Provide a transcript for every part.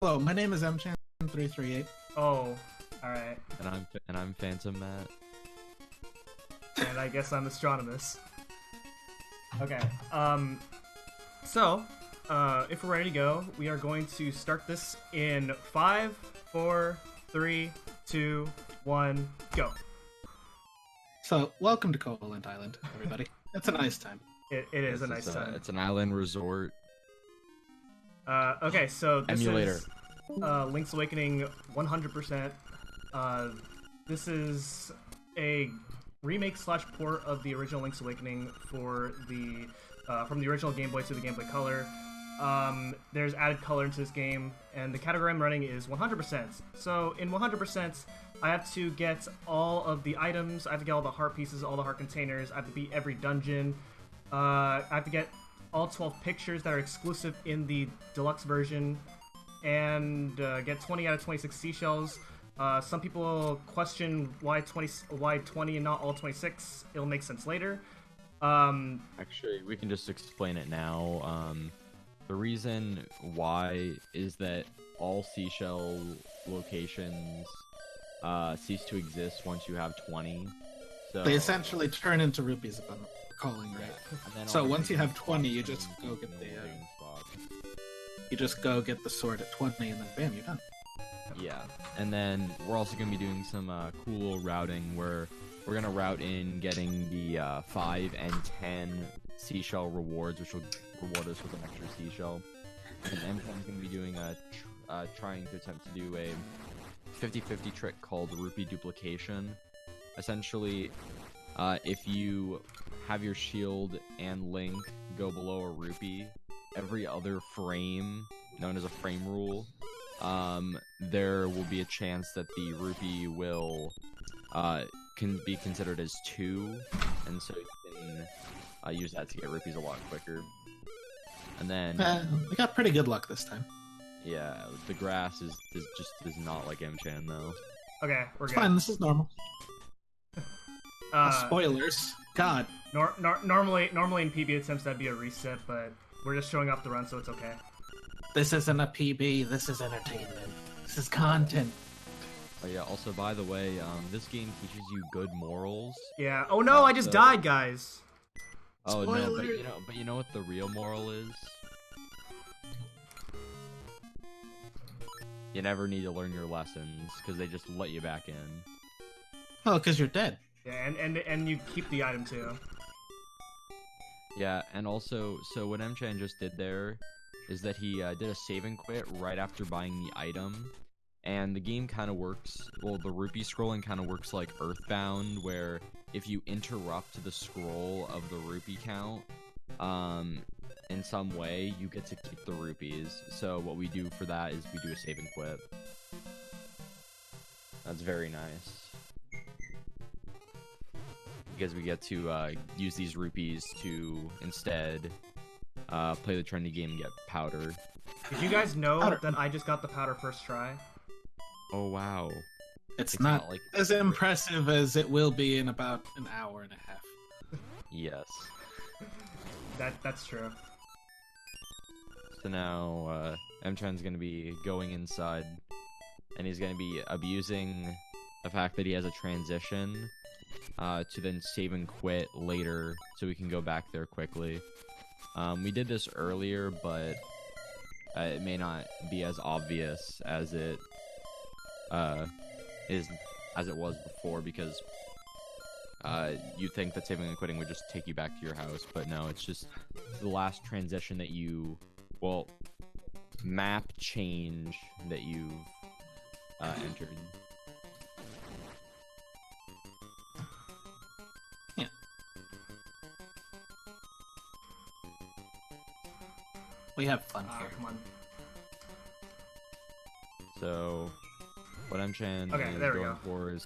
Hello, my name is Mchan338. Oh, alright. And I'm Phantom Matt. And I guess I'm Astronomus. Okay, so, if we're ready to go, we are going to start this in 5, 4, 3, 2, 1, go. So, welcome to Covalent Island, everybody. It's a nice time. It is a nice time. It's an island resort. Okay, so this Emulator. is Link's Awakening 100%. This is a remake slash port of the original Link's Awakening for the from the original Game Boy to the Game Boy Color. There's added color into this game, and the category I'm running is 100%. So in 100%, I have to get all of the items, I have to get all the heart pieces, all the heart containers, I have to beat every dungeon, I have to get all 12 pictures that are exclusive in the deluxe version, and get 20 out of 26 seashells. Some people question why 20 and not all 26. It'll make sense later. Actually, we can just explain it now. The reason why is that all seashell locations cease to exist once you have 20. So They essentially turn into rupees, if I'm recalling right. and then So all the once you have spots 20, you are just in go get the the loading spot. you just go get the sword at 20, and then bam, you're done. Yeah, and then we're also going to be doing some cool routing where we're going to route in getting the 5 and 10 seashell rewards, which will reward us with an extra seashell. And Mchan's going to be doing trying to attempt to do a 50-50 trick called rupee duplication. Essentially, if you have your shield and Link go below a rupee, every other frame, known as a frame rule, there will be a chance that the rupee will can be considered as 2, and so you can use that to get rupees a lot quicker. And then We got pretty good luck this time. yeah, the grass is not like Mchan though. Okay, we're It's good. fine, this is normal. Spoilers. God. Normally in PB attempts that'd be a reset, but we're just showing off the run, so it's okay. This isn't a PB, this is entertainment. This is content. Oh yeah, also by the way, this game teaches you good morals. Yeah. Oh no, I just died, guys. Oh no, Spoiler. but you know what the real moral is? You never need to learn your lessons because they just let you back in. Oh, because you're dead. Yeah, and you keep the item too. Yeah, and also, so what Mchan just did there is that he did a save and quit right after buying the item, and the game kind of works, well, the rupee scrolling kind of works like Earthbound, where if you interrupt the scroll of the rupee count, in some way, you get to keep the rupees. So what we do for that is we do a save and quit. That's very nice. Because we get to use these rupees to instead play the trendy game and get powder. Did you guys know Powder. that I just got the powder first try? Oh wow. It's not like as impressive as it will be in about an hour and a half. yes. That's true. So now Mchan's gonna be going inside, and he's gonna be abusing the fact that he has a transition to then save and quit later, so we can go back there quickly. We did this earlier, but it may not be as obvious as it was before, because you think that saving and quitting would just take you back to your house, but no, it's just the last transition that you, well, map change that you've entered. Yeah. We have fun here. Come on. So what Mchan Okay, is there we going go. for is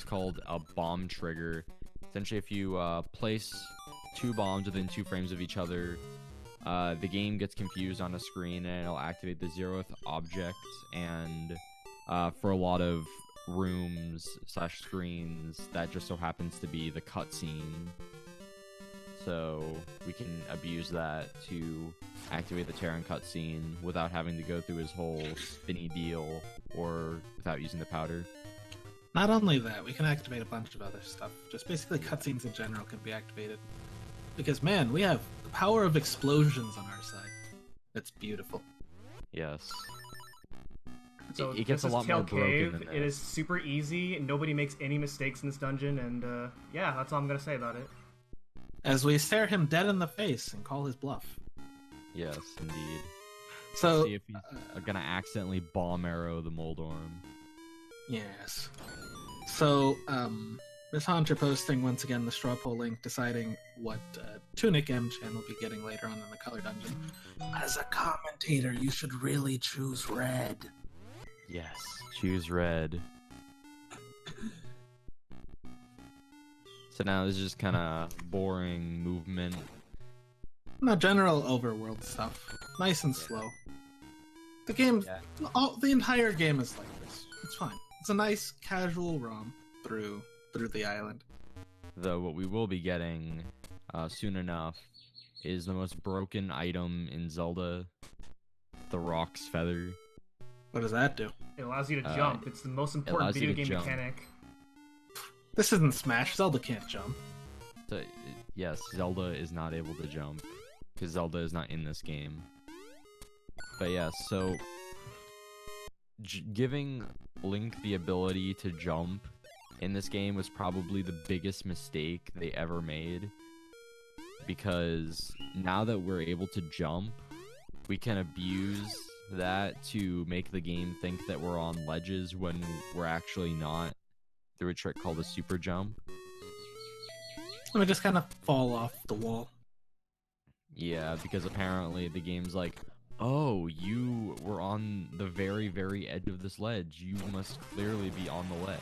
called a bomb trigger. Essentially, if you place 2 bombs within 2 frames of each other, the game gets confused on a screen and it'll activate the 0th object, and for a lot of rooms / screens, that just so happens to be the cutscene. so we can abuse that to activate the Terran cutscene without having to go through his whole spinny deal or without using the powder. Not only that, we can activate a bunch of other stuff. Just basically cutscenes in general can be activated. Because, man, we have the power of explosions on our side. That's beautiful. Yes. So it gets this a lot is more Tail broken Cave. than It is this. super easy. Nobody makes any mistakes in this dungeon, and yeah, that's all I'm gonna say about it. As we stare him dead in the face and call his bluff. Yes, indeed. So, See if he's gonna accidentally bomb arrow the Moldorm. yes. So, Mchan338 posting once again the straw poll link deciding what Tunic Mchan will be getting later on in the color dungeon. As a commentator, you should really choose red. Yes, choose red. So now this is just kind of boring movement. No, general overworld stuff. Nice and slow. The game, the entire game is like this. It's fine. It's a nice casual romp through the island. Though what we will be getting soon enough is the most broken item in Zelda, the Rock's Feather. What does that do? It allows you to jump. It's the most important allows you video to game jump. mechanic. This isn't Smash. Zelda can't jump. So, yes, Zelda is not able to jump because Zelda is not in this game. But yeah, so giving Link the ability to jump in this game was probably the biggest mistake they ever made, because now that we're able to jump, we can abuse that to make the game think that we're on ledges when we're actually not, through a trick called a super jump. And we just kind of fall off the wall. Yeah, because apparently the game's like, oh, you were on the very, very edge of this ledge. You must clearly be on the ledge.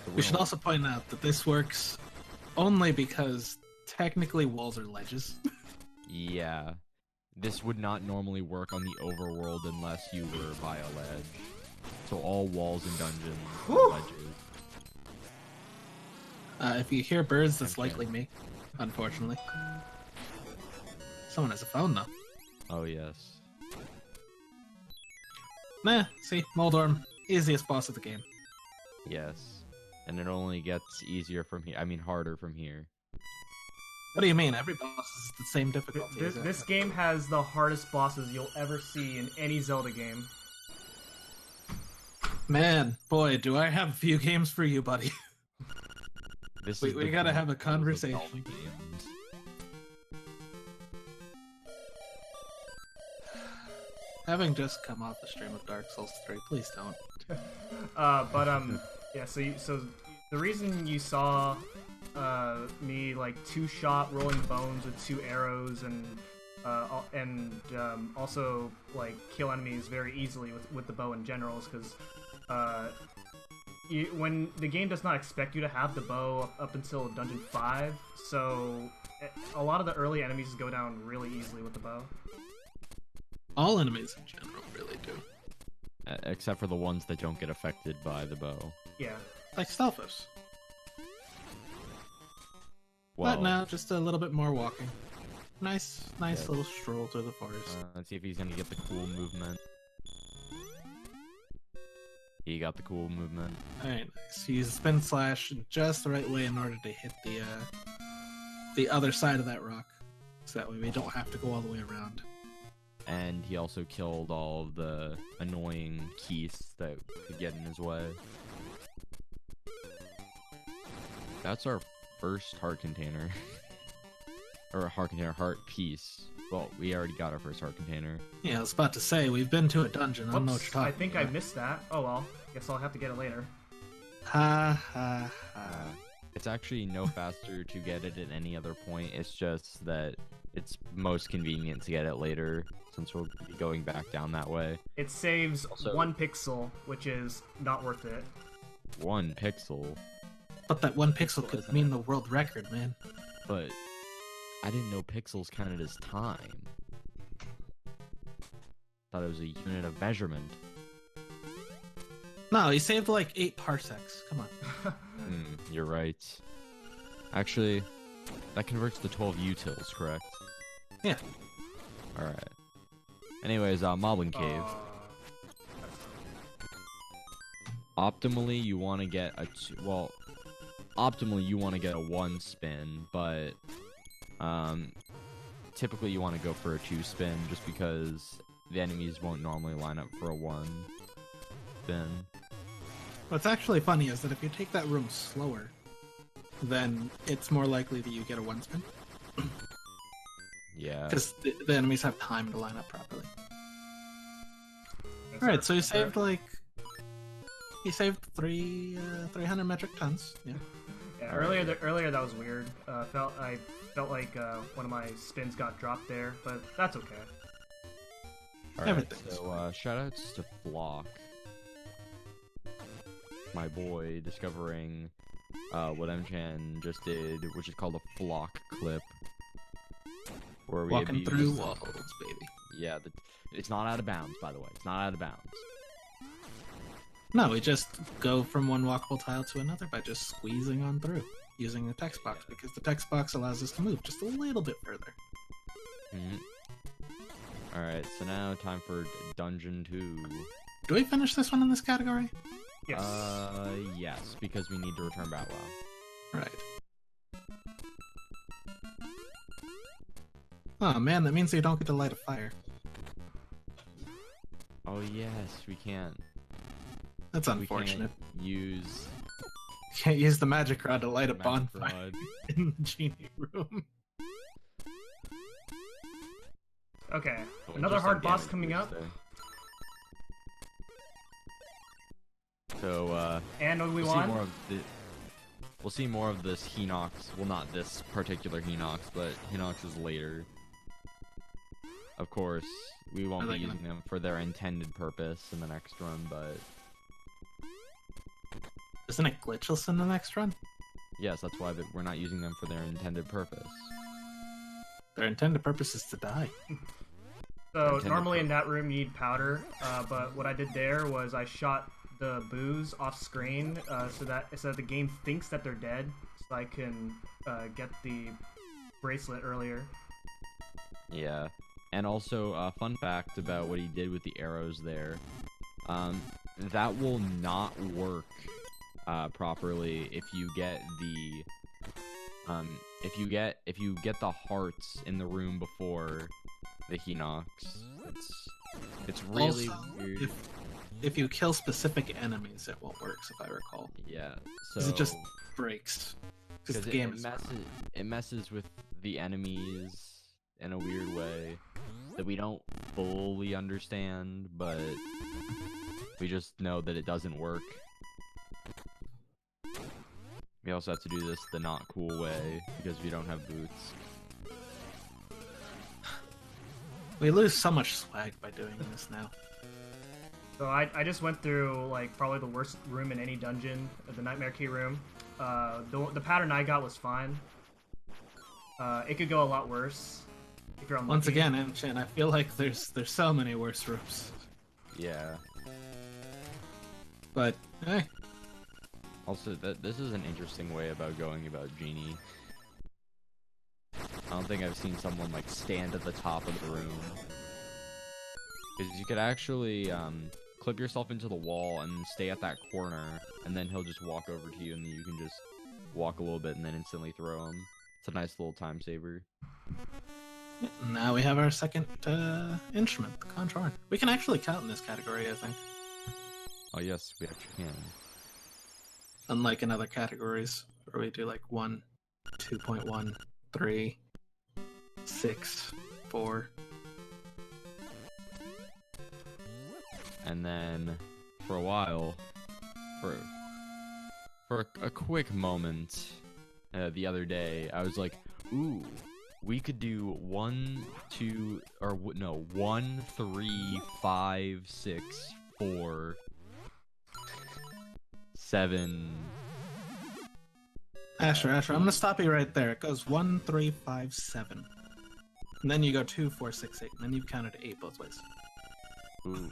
So We should also point out that this works only because technically walls are ledges. Yeah. This would not normally work on the overworld unless you were by a ledge. So all walls in dungeons are ledges. If you hear birds, that's likely me, unfortunately. Someone has a phone, though. Oh, yes. Nah, see, Moldorm, easiest boss of the game. Yes. And it only gets easier from here. I mean, harder from here. What do you mean? Every boss is the same difficulty. This game has the hardest bosses you'll ever see in any Zelda game. Man, boy, do I have a few games for you, buddy. We gotta have a conversation. Having just come off the stream of Dark Souls 3, please don't. Yeah. So the reason you saw me like two-shot rolling bones with 2 arrows and also like kill enemies very easily with the bow in general is because when the game does not expect you to have the bow up until Dungeon 5, so a lot of the early enemies go down really easily with the bow. All enemies in general really do. Except for the ones that don't get affected by the bow. Yeah. Like Stalfos. Well, But now, just a little bit more walking. Nice little stroll through the forest. Let's see if he's gonna get the cool movement. He got the cool movement. Alright, nice. Use spin slash in just the right way in order to hit the other side of that rock. So that way we don't have to go all the way around. And he also killed all of the annoying Keiths that could get in his way. That's our first heart container. Or a heart container, heart piece. Well, we already got our first heart container. Yeah, I was about to say, we've been to a dungeon. I don't know what Whoops, you're talking I think about. I missed that. Oh well, guess I'll have to get it later. Ha ha ha. It's actually no faster to get it at any other point. It's just that it's most convenient to get it later, since we'll be going back down that way. It saves Also- 1 pixel, which is not worth it. 1 pixel? But that 1 pixel could mean the world record, man. But I didn't know pixels counted as time. Thought it was a unit of measurement. No, he saved like 8 parsecs. Come on. You're right. Actually, That converts to 12 utils, correct? Yeah. Alright. Anyways, Moblin Cave. Optimally, you want to get a optimally you want to get a 1 spin, but typically you want to go for a 2 spin just because the enemies won't normally line up for a 1 spin. What's actually funny is that if you take that room slower, then it's more likely that you get a 1 spin. Yeah. Because the enemies have time to line up properly. Alright, so you saved like... You saved 300 metric tons. Yeah. Yeah, earlier that was weird. I felt like one of my spins got dropped there, but that's okay. Alright, so shoutouts to Block. My boy discovering what Mchan just did, which is called a flock clip. Where we walking through walls, baby. Yeah, it's not out of bounds, by the way. It's not out of bounds. No, we just go from one walkable tile to another by just squeezing on through, using the text box, because the text box allows us to move just a little bit further. Alright, so now time for Dungeon 2. Do we finish this one in this category? Yes. Yes, because we need to return Bow Wow. Right. Oh man, that means you don't get to light a fire. Oh yes, we can't. That's unfortunate. You can't use the magic rod to light a magic bonfire rod. in the genie room. Okay, Oh, another just hard like boss damage coming up. boost there. So, And we we'll won. see more of we'll see more of this Hinox. Well, not this particular Hinox, but Hinox is later. Of course, we won't be using them for their intended purpose in the next run, but... Isn't it glitchless in the next run? Yes, that's why we're not using them for their intended purpose. Their intended purpose is to die. So normally in that room you need powder, but what I did there was I shot the boos off screen so that the game thinks that they're dead, so I can get the bracelet earlier. Yeah, and also fun fact about what he did with the arrows there. That will not work properly if you get the if you get the hearts in the room before the Hinox. It's really also, weird. If you kill specific enemies, it won't work, if I recall. Yeah, so it just breaks. Because the game it messes with the enemies in a weird way that we don't fully understand, but we just know that it doesn't work. We also have to do this the not cool way because we don't have boots. We lose so much swag by doing this now. So I just went through like probably the worst room in any dungeon, the Nightmare Key room. The pattern I got was fine. It could go a lot worse if you're unlucky. Once again, Mchan, I feel like there's so many worse rooms. Yeah. But hey. Also, this is an interesting way about going about Genie. I don't think I've seen someone like stand at the top of the room. Because you could actually clip yourself into the wall and stay at that corner, and then he'll just walk over to you, and then you can just walk a little bit and then instantly throw him. It's a nice little time saver. Now we have our second instrument, the conch horn. We can actually count in this category, I think. Oh yes, we actually can. Unlike in other categories, where we do like 1, 2.1, 3, 6, 4. And then, for a while, for a quick moment, the other day, I was like, ooh, we could do 1, 3, 5, 6, 4, 7. Asher, I'm gonna stop you right there. It goes 1, 3, 5, 7. And then you go 2, 4, 6, 8. And then you've counted 8 both ways. Ooh.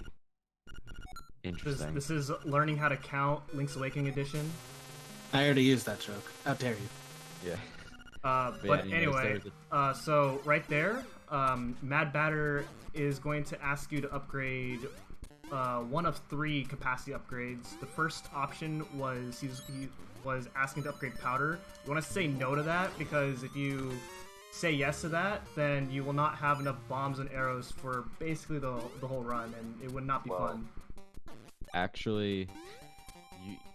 Interesting. This is learning how to count Link's Awakening edition. I already used that joke. How dare you? Yeah. But yeah, anyway, so right there, Mad Batter is going to ask you to upgrade one of 3 capacity upgrades. The first option was he was asking to upgrade powder. You want to say no to that, because if you say yes to that, then you will not have enough bombs and arrows for basically the whole run, and it would not be fun. Actually,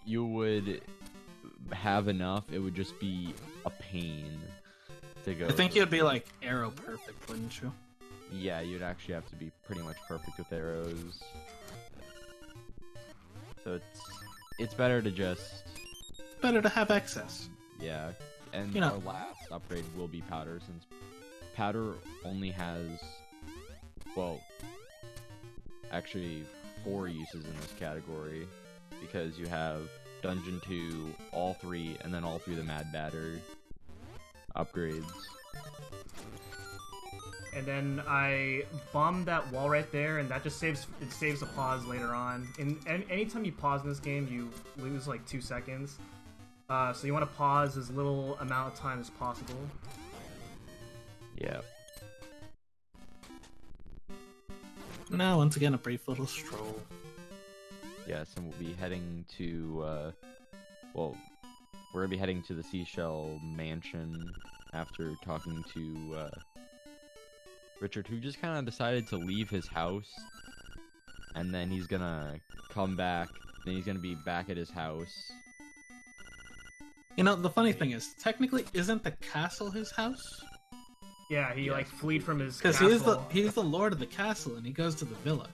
you would have enough. It would just be a pain to go. I think you'd be like arrow perfect, wouldn't you? Yeah, you'd actually have to be pretty much perfect with arrows. So it's better to just Better to have excess. yeah. And You know. our last upgrade will be powder, since powder only has, well, actually 4 uses in this category, because you have Dungeon 2, all 3, and then all 3 of the Mad Batter upgrades. And then I bombed that wall right there, and that just saves a pause later on. Anytime you pause in this game, you lose like 2 seconds. So you want to pause as little amount of time as possible. Yeah. Now, once again, a brief little stroll. Yes, and we'll be heading to, well, we're gonna be heading to the Seashell Mansion after talking to, Richard, who just kind of decided to leave his house, and then he's gonna come back, then he's gonna be back at his house. You know, the funny thing is, technically, isn't the castle his house? Yeah, he like fled from his Because castle. he's the lord of the castle, and he goes to the villa.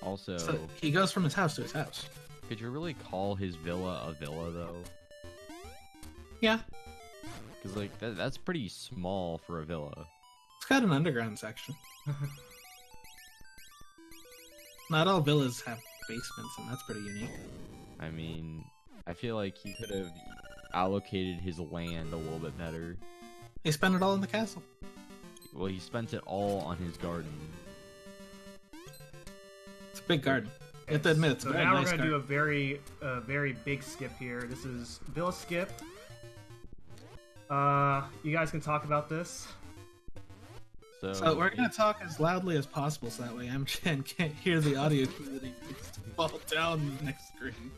Also, So he goes from his house to his house. could you really call his villa a villa, though? Yeah, Because, like, that's pretty small for a villa. it's got an underground section. Not all villas have basements, and that's pretty unique. I mean, I feel like he could have allocated his land a little bit better. He spent it all in the castle. Well, he spent it all on his garden. It's a big garden. You have to admit, it's a So very now nice we're gonna garden. do a very big skip here. This is villa skip. You guys can talk about this. So we're gonna talk as loudly as possible, so that way Mchan can't hear the audio cue that he needs to fall down the next screen.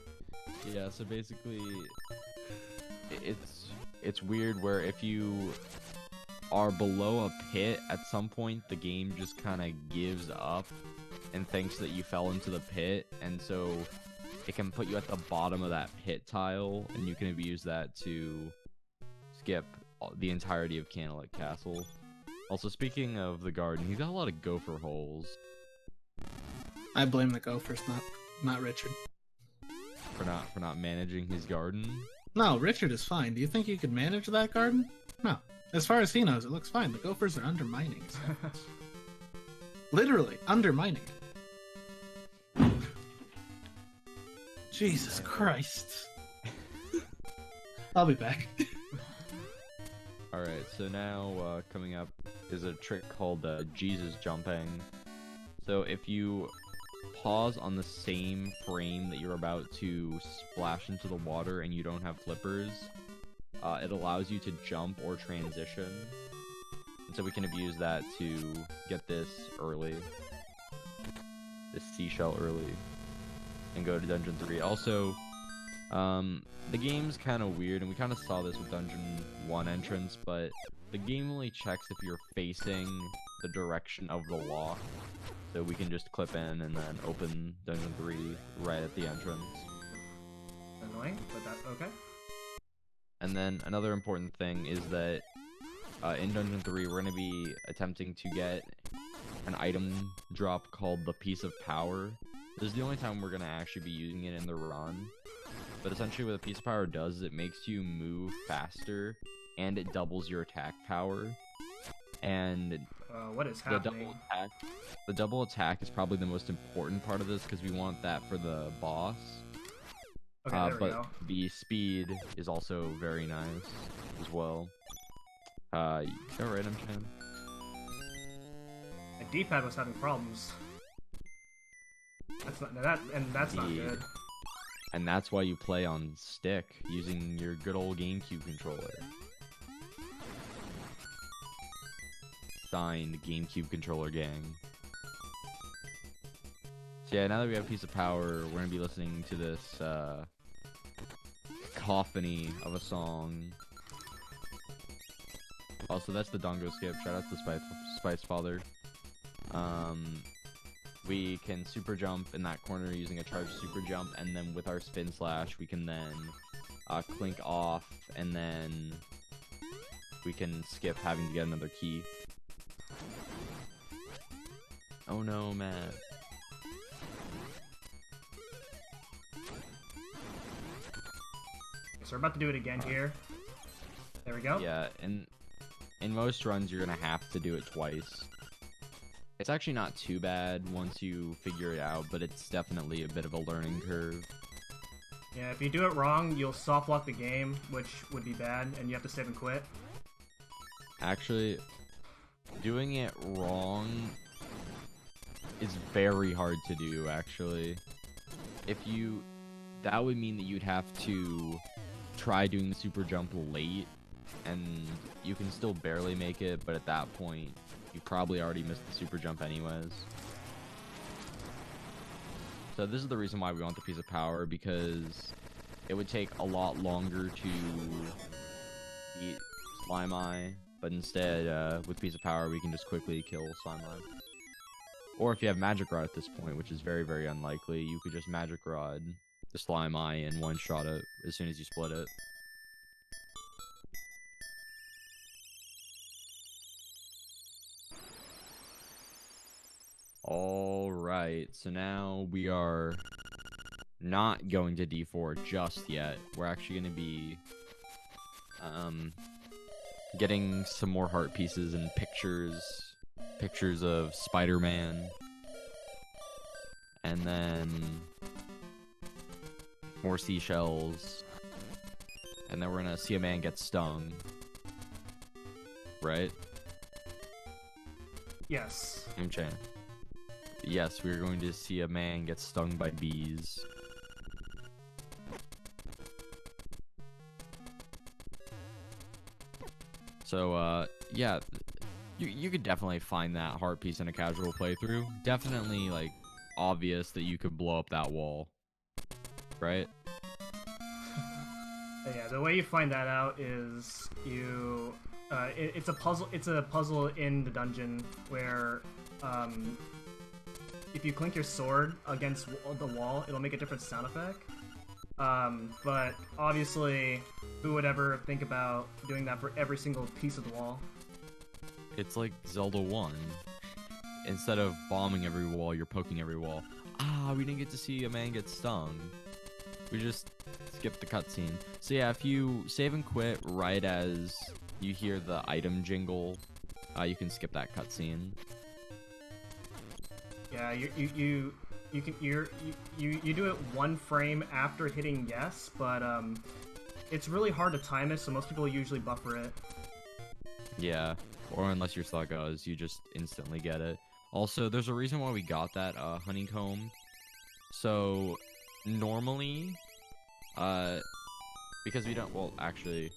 Yeah, so basically, it's weird where if you are below a pit, at some point the game just kind of gives up and thinks that you fell into the pit, and so it can put you at the bottom of that pit tile, and you can abuse that to skip the entirety of Candlelit Castle. Also, speaking of the garden, he's got a lot of gopher holes. I blame the Gophers, not Richard. For not managing his garden. No, Richard is fine. Do you think you could manage that garden? No. As far as he knows, it looks fine. The Gophers are undermining. Literally, undermining. Jesus Christ. I'll be back. Alright, so now coming up is a trick called Jesus jumping. So if you pause on the same frame that you're about to splash into the water and you don't have flippers, it allows you to jump or transition. And so we can abuse that to get this early. This seashell early. And go to Dungeon 3. Also, the game's kind of weird, and we kind of saw this with Dungeon 1 entrance, but the game only checks if you're facing the direction of the lock. So we can just clip in and then open Dungeon 3 right at the entrance. Annoying, but that's okay. And then another important thing is that in Dungeon 3 we're going to be attempting to get an item drop called the Piece of Power. This is the only time we're going to actually be using it in the run. But essentially what the Piece of Power does is it makes you move faster, and it doubles your attack power. And What is happening? the double attack is probably the most important part of this, because we want that for the boss. Okay, there we but go. the speed is also very nice as well. You alright, Mchan? My D-pad was having problems. That's not Indeed. good. And that's why you play on stick, using your good old GameCube controller. Signed, GameCube controller gang. So yeah, now that we have a piece of power, we're gonna be listening to this cacophony of a song. Also, that's the Dongo skip. Shout out to Spice Father. We can super jump in that corner using a charged super jump, and then with our spin slash, we can then clink off, and then we can skip having to get another key. Oh no, Matt. So we're about to do it again here. There we go. Yeah, and in most runs, you're gonna have to do it twice. It's actually not too bad once you figure it out, but it's definitely a bit of a learning curve. Yeah, if you do it wrong, you'll soft lock the game, which would be bad, and you have to save and quit. Actually, doing it wrong is very hard to do, actually. That would mean that you'd have to try doing the super jump late, and you can still barely make it, but at that point, you probably already missed the super jump anyways. So this is the reason why we want the piece of power, because it would take a lot longer to beat Slime Eye, but instead, with piece of power, we can just quickly kill Slime Eye. Or if you have Magic Rod at this point, which is very, very unlikely, you could just Magic Rod the Slime Eye and one-shot it as soon as you split it. Alright, so now we are not going to D4 just yet. We're actually going to be getting some more heart pieces and pictures of Spider-Man, and then more seashells, and then we're gonna see a man get stung, right? Yes. Mchan. Yes, we're going to see a man get stung by bees. So, yeah, you could definitely find that heart piece in a casual playthrough. Definitely, like, obvious that you could blow up that wall, right? Yeah, the way you find that out is you... it's a puzzle. It's a puzzle in the dungeon where, if you clink your sword against the wall, it'll make a different sound effect. But obviously, who would ever think about doing that for every single piece of the wall? It's like Zelda 1. Instead of bombing every wall, you're poking every wall. Ah, we didn't get to see a man get stung. We just skipped the cutscene. So yeah, if you save and quit right as you hear the item jingle, you can skip that cutscene. Yeah, you do it one frame after hitting yes, but it's really hard to time it, so most people usually buffer it. Yeah, or unless you're Sluggoz, you just instantly get it. Also, there's a reason why we got that honeycomb. So normally, because we don't, well, actually,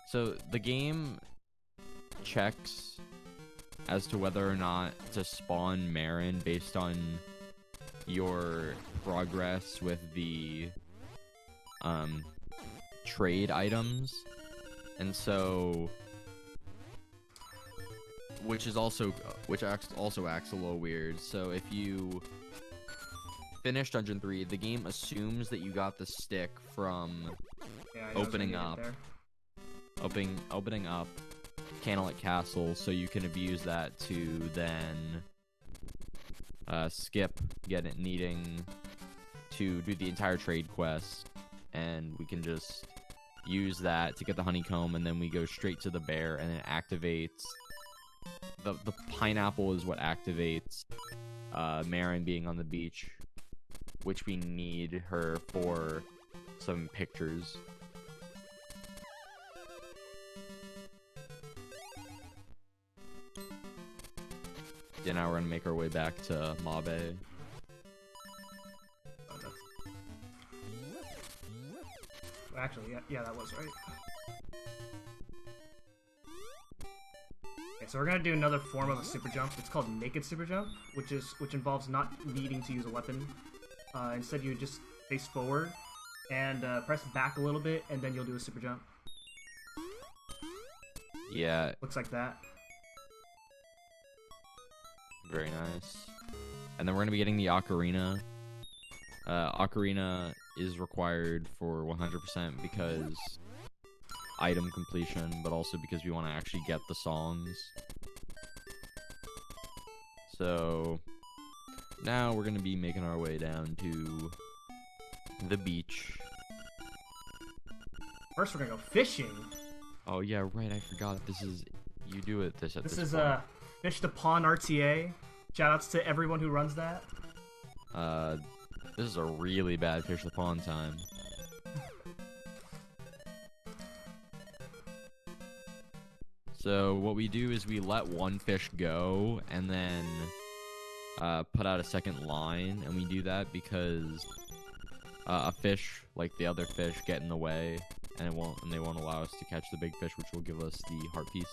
so the game checks as to whether or not to spawn Marin based on your progress with the trade items, and so which also acts a little weird. So if you finish Dungeon 3, the game assumes that you got the stick from opening up Candlelit Castle, so you can abuse that to then skip needing to do the entire trade quest, and we can just use that to get the honeycomb, and then we go straight to the bear, and it activates the pineapple is what activates Marin being on the beach, which we need her for some pictures. Yeah, now we're gonna make our way back to Mabe. Actually, yeah, that was right. Okay, so we're gonna do another form of a super jump. It's called naked super jump, which involves not needing to use a weapon. Instead, you just face forward and press back a little bit, and then you'll do a super jump. Yeah. Looks like that. Very nice. And then we're gonna be getting the ocarina. Ocarina is required for 100% because item completion, but also because we want to actually get the songs. So now we're gonna be making our way down to the beach. First, we're gonna go fishing. Oh yeah, right. I forgot. This is you do it. This is point. Fish to Pond RTA. Shoutouts to everyone who runs that. This is a really bad fish to pond time. So what we do is we let one fish go and then put out a second line, and we do that because a fish, like the other fish, get in the way, and they won't allow us to catch the big fish, which will give us the heart piece.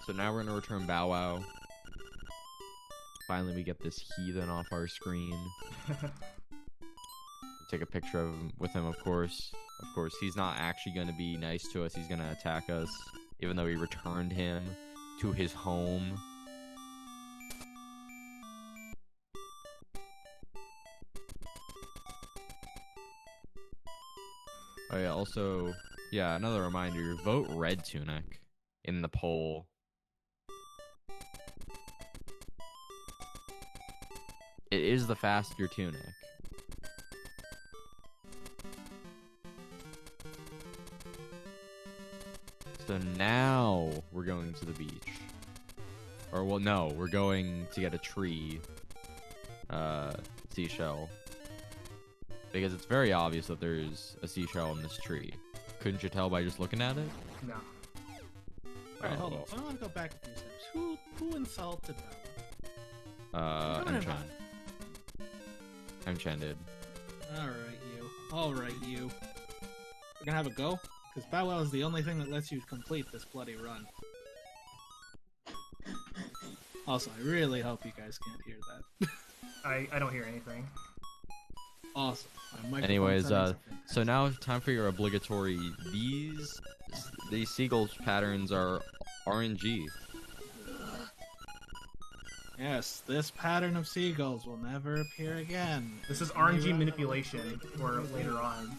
So now we're gonna return Bow Wow. Finally, we get this heathen off our screen. Take a picture with him, of course. Of course, he's not actually gonna be nice to us. He's gonna attack us, even though we returned him to his home. Oh yeah, also, yeah, another reminder, vote Red Tunic in the poll. It is the faster tunic. So now we're going to the beach. Or, well, no, we're going to get a tree seashell. Because it's very obvious that there's a seashell in this tree. Couldn't you tell by just looking at it? No. Alright, hold on. So I want to go back a few steps. Who insulted Bella? Mchan. Mchan did. Alright, you. We're gonna have a go? Because Bow Wow is the only thing that lets you complete this bloody run. Also, I really hope you guys can't hear that. I don't hear anything. Awesome. Anyways, so now it's time for your obligatory. These seagulls patterns are RNG. Yes, this pattern of seagulls will never appear again. This is RNG manipulation for later on.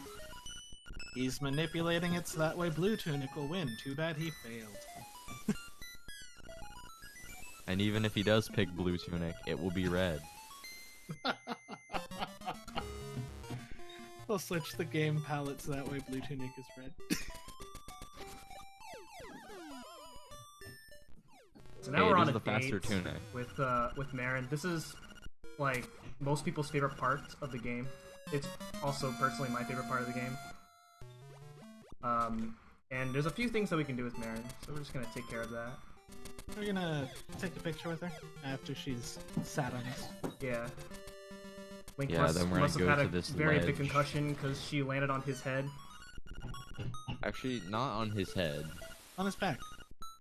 He's manipulating it so that way Blue Tunic will win. Too bad he failed. And even if he does pick Blue Tunic, it will be red. I'll switch the game palette so that way Blue Tunic is red. So now we're on a the faster date tunic with Marin. This is like most people's favorite part of the game. It's also personally my favorite part of the game. And there's a few things that we can do with Marin, so we're just gonna take care of that. We're gonna take a picture with her after she's sat on us. Yeah. Link Yeah, must then we're have gonna had go a to this very ledge. big concussion because she landed on his head. Actually, not on his head, On his back.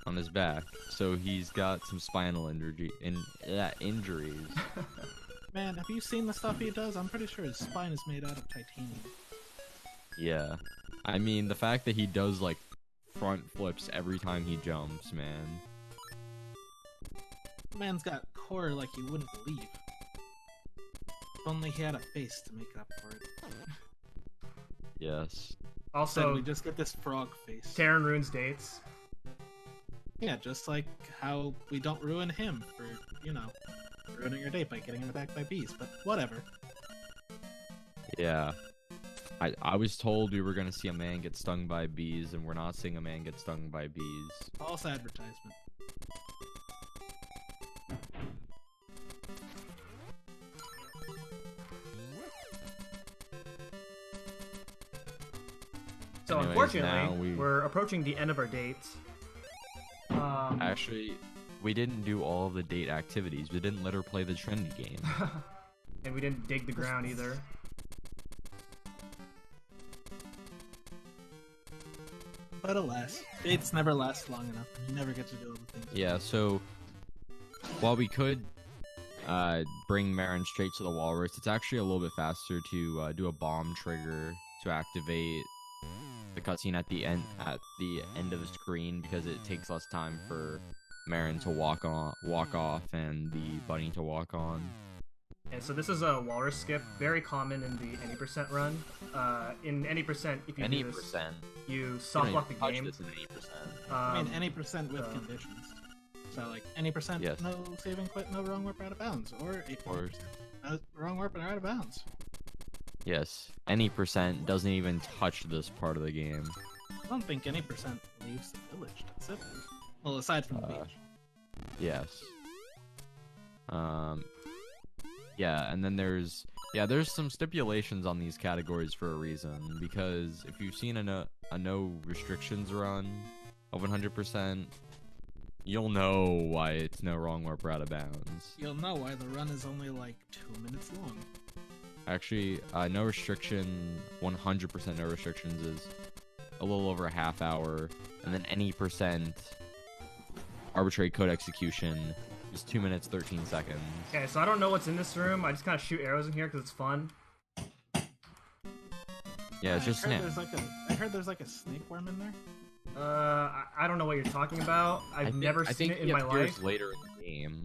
on his back. So he's got some spinal injuries. Man, have you seen the stuff he does? I'm pretty sure his spine is made out of titanium. Yeah. I mean, the fact that he does, like, front flips every time he jumps, man. The man's got core like you wouldn't believe. If only he had a face to make up for it. Yes. So Also, we just get this frog face. Terran ruins dates. Yeah, just like how we don't ruin him for, you know, ruining our date by getting him attacked by bees, but whatever. Yeah. I was told we were gonna see a man get stung by bees, and we're not seeing a man get stung by bees. False advertisement. So Anyways, unfortunately, now we're approaching the end of our date. Actually, we didn't do all of the date activities. We didn't let her play the trendy game. And we didn't dig the ground either. But alas, it's never lasts long enough. You never get to do all the things. Yeah, so while we could bring Marin straight to the walrus, it's actually a little bit faster to do a bomb trigger to activate the cutscene at the end of the screen, because it takes less time for Marin to walk off and the bunny to walk on. And so this is a walrus skip, very common in the any percent run. In any percent, if you do this, you soft lock the game. This in any percent. I mean, any percent with conditions. So like any percent, Yes. no saving quit, no wrong warp, out of bounds, or 8%, no wrong warp and out of bounds. Yes, any percent doesn't even touch this part of the game. I don't think any percent leaves the village. That's it. Well, aside from the beach. Yes. Yeah, and then there's some stipulations on these categories for a reason, because if you've seen a no restrictions run of 100%, you'll know why it's no wrong warp or out of bounds. You'll know why the run is only like 2 minutes long. Actually, no restriction, 100% no restrictions is a little over a half hour, and then any percent arbitrary code execution is 2 minutes 13 seconds. Okay, so I don't know what's in this room. I just kind of shoot arrows in here because it's fun. Yeah, it's just snap. I heard there's like a snake worm in there. I don't know what you're talking about. I've never seen it in my life. Later in the game,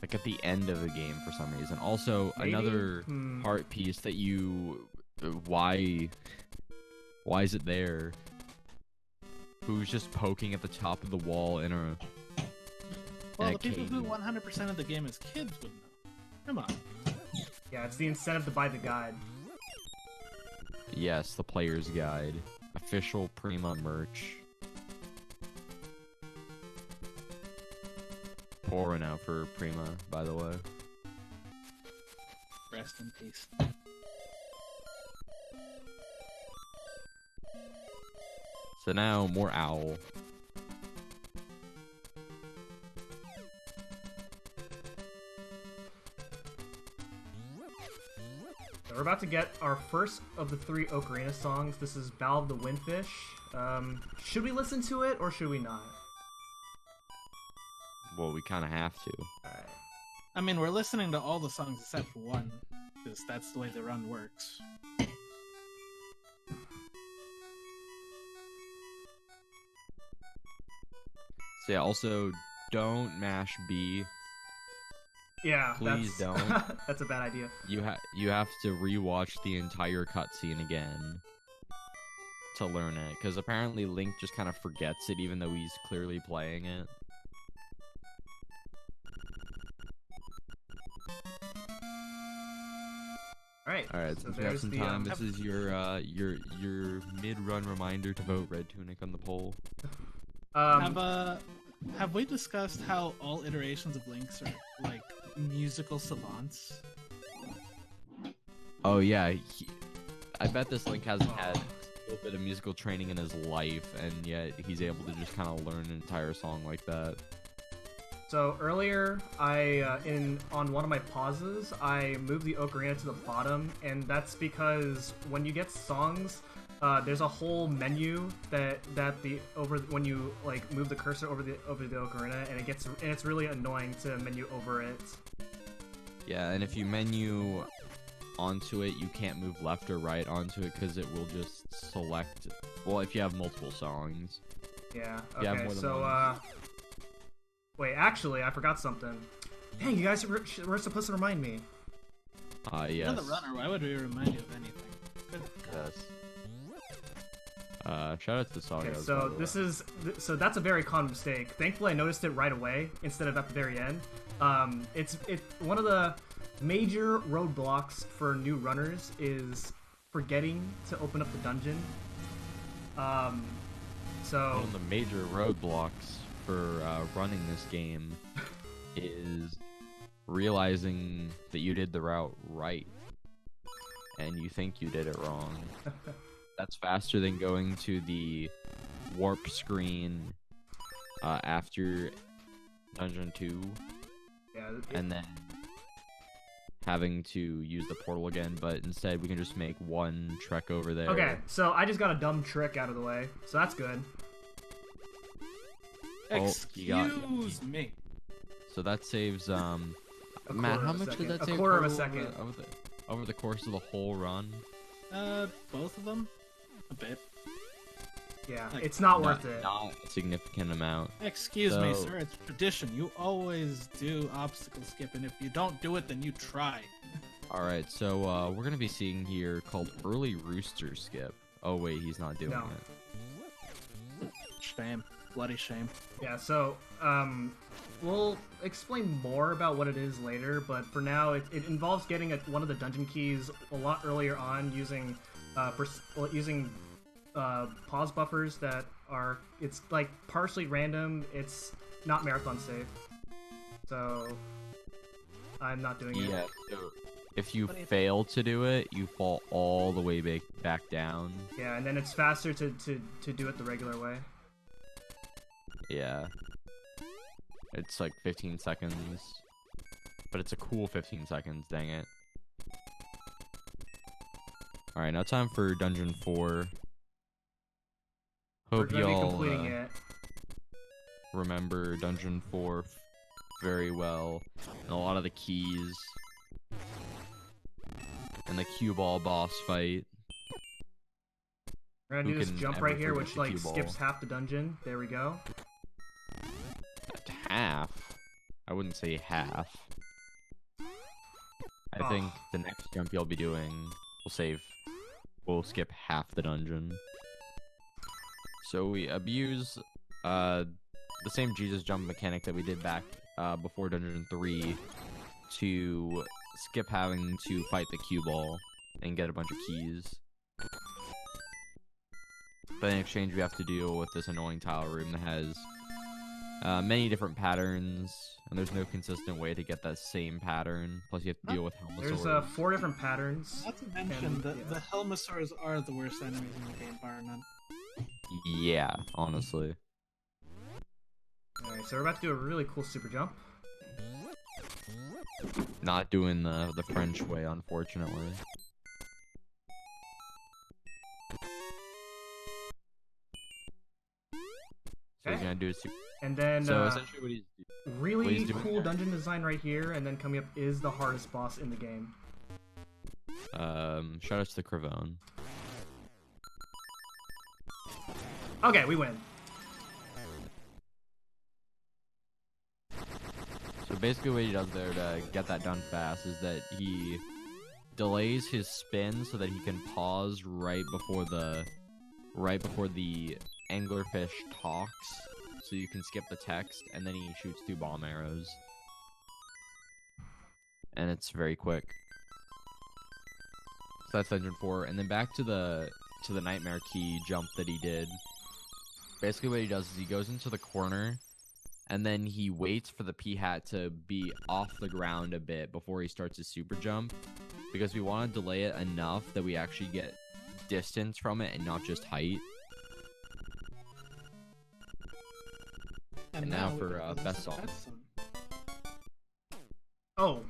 like at the end of the game for some reason. Also, Maybe? another part piece that why is it there? Who's just poking at the top of the wall in a Well, the people who 100% of the game as kids would know. Come on. Yeah, it's the incentive to buy the guide. Yes, the player's guide. Official Prima merch. Poor now for Prima, by the way. Rest in peace. So now, more owl. We're about to get our first of the 3 Ocarina songs. This is Bow of the Windfish. Should we listen to it, or should we not? Well, we kind of have to. Alright. I mean, we're listening to all the songs except one, because that's the way the run works. So yeah, also, don't mash B. Yeah, Please don't. That's a bad idea. You have to rewatch the entire cutscene again to learn it, because apparently Link just kind of forgets it even though he's clearly playing it. Alright, so since we have some time, the, this is your mid-run reminder to vote Red Tunic on the poll. Have we discussed how all iterations of Links are like musical savants? Oh yeah, I bet this Link hasn't had a little bit of musical training in his life, and yet he's able to just kind of learn an entire song like that. So earlier, on one of my pauses, I moved the ocarina to the bottom, and that's because when you get songs, there's a whole menu when you like move the cursor over the ocarina, and it's really annoying to menu over it. Yeah, and if you menu onto it, you can't move left or right onto it because it will just select. Well, if you have multiple songs. Yeah. You have Okay. more than So one. wait, actually, I forgot something. Dang, you guys were supposed to remind me. Yes. You're the runner. Why would we remind you of anything? Good God. Yes. Shout out to Saga. Okay, so that's a very common mistake. Thankfully, I noticed it right away instead of at the very end. It's one of the major roadblocks for new runners is forgetting to open up the dungeon. So one of the major roadblocks for running this game is realizing that you did the route right and you think you did it wrong. That's faster than going to the warp screen after Dungeon 2, yeah, and then having to use the portal again, but instead we can just make one trek over there. Okay, so I just got a dumb trick out of the way, so that's good. Excuse me. So that saves Matt, quarter how of a much second. did that A save quarter of a total second. over the course of the whole run? Both of them? A bit. Yeah, Like, it's not worth it. Not a significant amount. Excuse me, So- sir. It's tradition. You always do obstacle skip, and if you don't do it, then you try. Alright, so we're gonna be seeing here called Early Rooster Skip. Oh wait, he's not doing No. it. Shame. Bloody shame. Yeah, so we'll explain more about what it is later, but for now, it involves getting one of the dungeon keys a lot earlier on using pause buffers that are it's like partially random. It's not marathon safe, so I'm not doing it. Yeah, so if you fail to do it, you fall all the way back down. Yeah, and then it's faster to do it the regular way. Yeah. It's like 15 seconds. But it's a cool 15 seconds, dang it. Alright, now time for Dungeon 4. We're Hope gonna be y'all completing it. remember Dungeon 4 very well. And a lot of the keys. And the cue ball boss fight. We're gonna Who do this can jump ever right here, forget which the like cue ball? skips half the dungeon. There we go. Half? I wouldn't say half. I think the next jump you'll be doing will skip half the dungeon. So we abuse the same Jesus jump mechanic that we did back before Dungeon 3 to skip having to fight the cue ball and get a bunch of keys. But in exchange, we have to deal with this annoying tile room that has many different patterns, and there's no consistent way to get that same pattern. Plus, you have to deal with Helmosaurs. There's 4 different patterns. Not to mention, And, the yeah. Helmosaurs are the worst enemies in the game, bar none. Yeah, honestly. Alright, so we're about to do a really cool super jump. Not doing the French way, unfortunately. So he's Okay. gonna do a super. And then So essentially, what he's really doing cool there. dungeon design right here, and then coming up is the hardest boss in the game. shout out to the Cravone. Okay, we win. So basically, what he does there to get that done fast is that he delays his spin so that he can pause right before the anglerfish talks, so you can skip the text, and then he shoots 2 bomb arrows, and it's very quick. So that's Dungeon 4, and then back to the Nightmare Key jump that he did. Basically, what he does is he goes into the corner, and then he waits for the P-hat to be off the ground a bit before he starts his super jump, because we want to delay it enough that we actually get distance from it and not just height. And now for, we can best do song. Oh.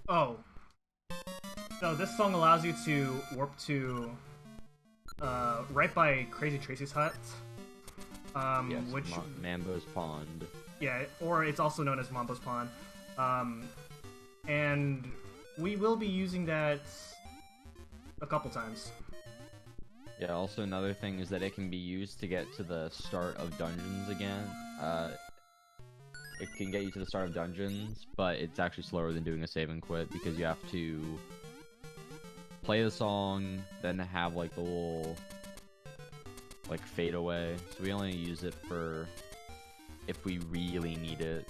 Oh. So this song allows you to warp to right by Crazy Tracy's hut. Yes, Which Mambo's Pond. yeah, or it's also known as Mambo's Pond. And we will be using that a couple times. Yeah, also another thing is that it can be used to get to the start of dungeons again. It can get you to the start of dungeons, but it's actually slower than doing a save and quit because you have to play the song, then have like the little like fade away. So we only use it for if we really need it.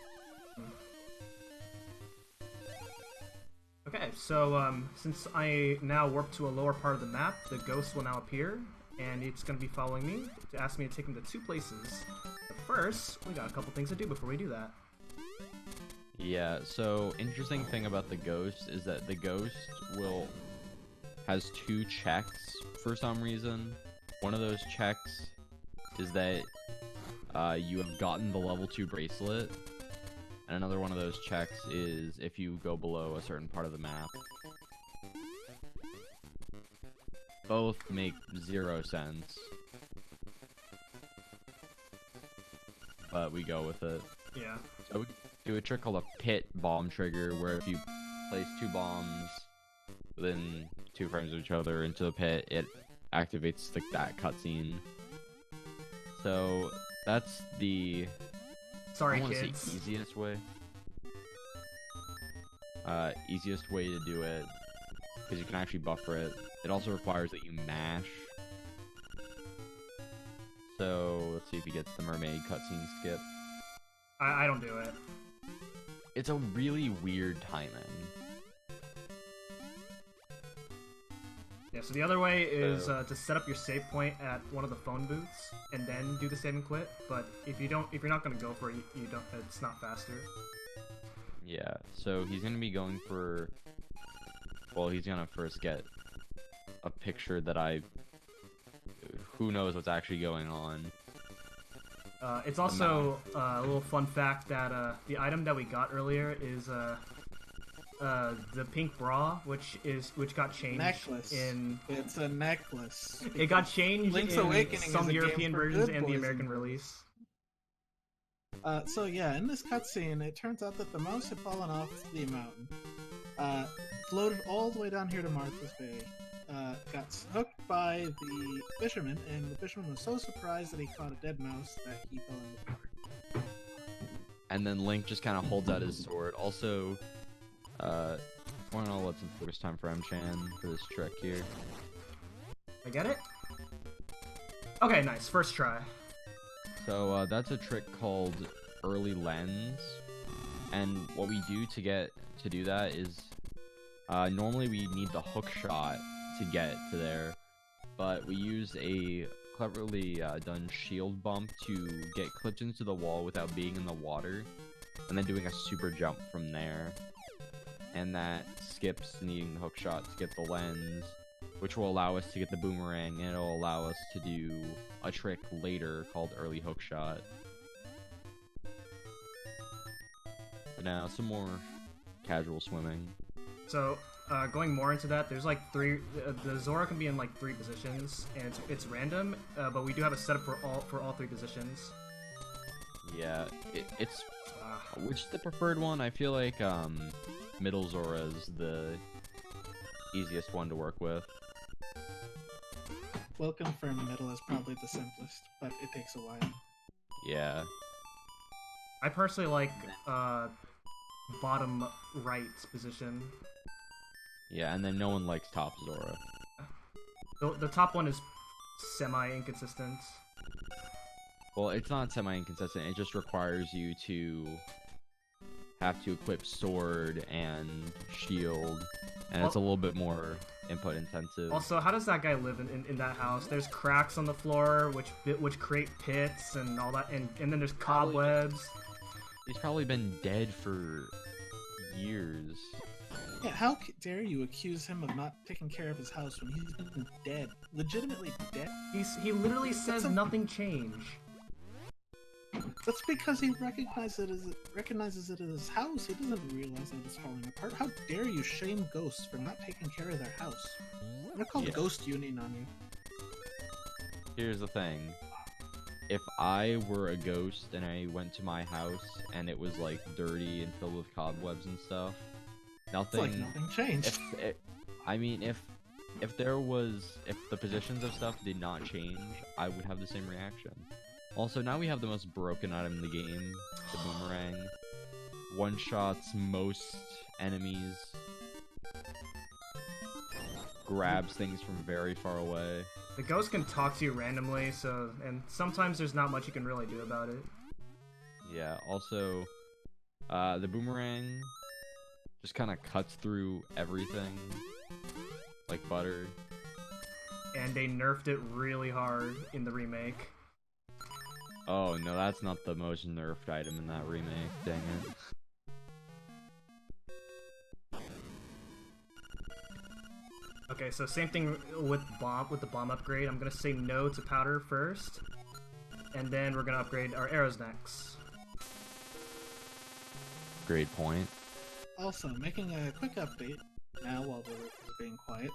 Okay, so since I now warp to a lower part of the map, the ghost will now appear, and it's going to be following me to ask me to take him to 2 places. But first, we got a couple things to do before we do that. Yeah, so interesting thing about the ghost is that the ghost has 2 checks for some reason. One of those checks is that you have gotten the level 2 bracelet, and another one of those checks is if you go below a certain part of the map. Both make 0 sense, but we go with it. Yeah. So we do a trick called a pit bomb trigger, where if you place 2 bombs within 2 frames of each other into the pit, it activates that cutscene. So that's the Sorry, I want to kids. say easiest way. Easiest way to do it, because you can actually buffer it. It also requires that you mash. So let's see if he gets the mermaid cutscene skip. I don't do it. It's a really weird timing. Yeah, so the other way is to set up your save point at one of the phone booths and then do the save and quit. But if you're not gonna go for it, you don't. It's not faster. Yeah, so he's gonna be going for. Well, he's gonna first get a picture that who knows what's actually going on. It's also a little fun fact that the item that we got earlier is the pink bra, which got changed Necklace. It's a necklace. It got changed Link's in Awakening some is a game European for versions good and the boys American and girls. release. So yeah, in this cutscene, it turns out that the mouse had fallen off the mountain, floated all the way down here to Martha's Bay, got hooked by the fisherman, and the fisherman was so surprised that he caught a dead mouse that he fell in the water. And then Link just kind of holds out his sword. Also, I want to know what's the first time for Mchan for this trick here. I get it? Okay, nice. First try. So that's a trick called early lens, and what we do to do that is normally we need the hook shot to get to there, but we use a cleverly done shield bump to get clipped into the wall without being in the water, and then doing a super jump from there, and that skips needing the hook shot to get the lens, which will allow us to get the boomerang, and it'll allow us to do a trick later called early hook shot. But now, some more casual swimming. So, going more into that, there's like 3. The Zora can be in like 3 positions, and it's random. But we do have a setup for all 3 positions. Yeah, it's which is the preferred one? I feel like middle Zora is the easiest one to work with. We'll confirm middle is probably the simplest, but it takes a while. Yeah. I personally like bottom right position. Yeah, and then no one likes top Zora. The top one is semi-inconsistent. Well, it's not semi-inconsistent, it just requires you to have to equip sword and shield, and it's a little bit more input intensive. Also, how does that guy live in that house? There's cracks on the floor, which create pits and all that, and then there's cobwebs. He's probably been dead for years. Yeah, how dare you accuse him of not taking care of his house when he's been dead? Legitimately dead? He literally says nothing changed. That's because he recognizes it as his house. He doesn't realize that it's falling apart. How dare you shame ghosts for not taking care of their house? I'm gonna call the Ghost Union on you. Here's the thing. If I were a ghost and I went to my house and it was like dirty and filled with cobwebs and stuff, nothing. It's like nothing changed. If the positions of stuff did not change, I would have the same reaction. Also, now we have the most broken item in the game, the boomerang. One-shots most enemies. Grabs things from very far away. The ghost can talk to you randomly, and sometimes there's not much you can really do about it. Yeah, also, the boomerang just kind of cuts through everything, like butter. and they nerfed it really hard in the remake. Oh no, that's not the most nerfed item in that remake. Dang it. Okay, so same thing with the bomb upgrade. I'm gonna say no to powder first, and then we're gonna upgrade our arrows next. Great point. Also, making a quick update now while we're being quiet.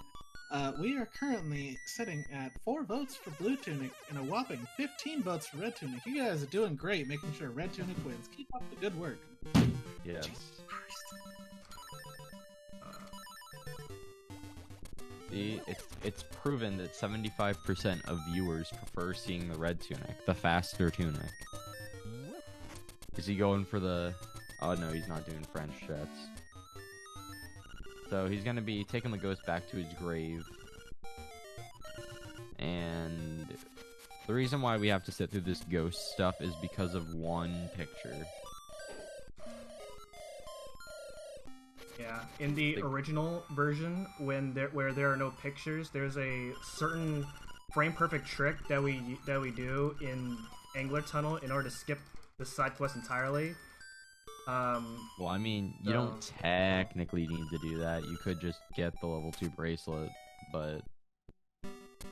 We are currently sitting at 4 votes for Blue Tunic and a whopping 15 votes for Red Tunic. You guys are doing great, making sure Red Tunic wins. Keep up the good work. Yes. See, it's proven that 75% of viewers prefer seeing the Red Tunic, the faster Tunic. Is he going for the... Oh no, he's not doing French jets. So he's gonna be taking the ghost back to his grave. And the reason why we have to sit through this ghost stuff is because of one picture. Yeah, in the original version, where there are no pictures, there's a certain frame perfect trick that we do in Angler Tunnel in order to skip the side quest entirely. Well, I mean, you don't technically need to do that. You could just get the level 2 bracelet, but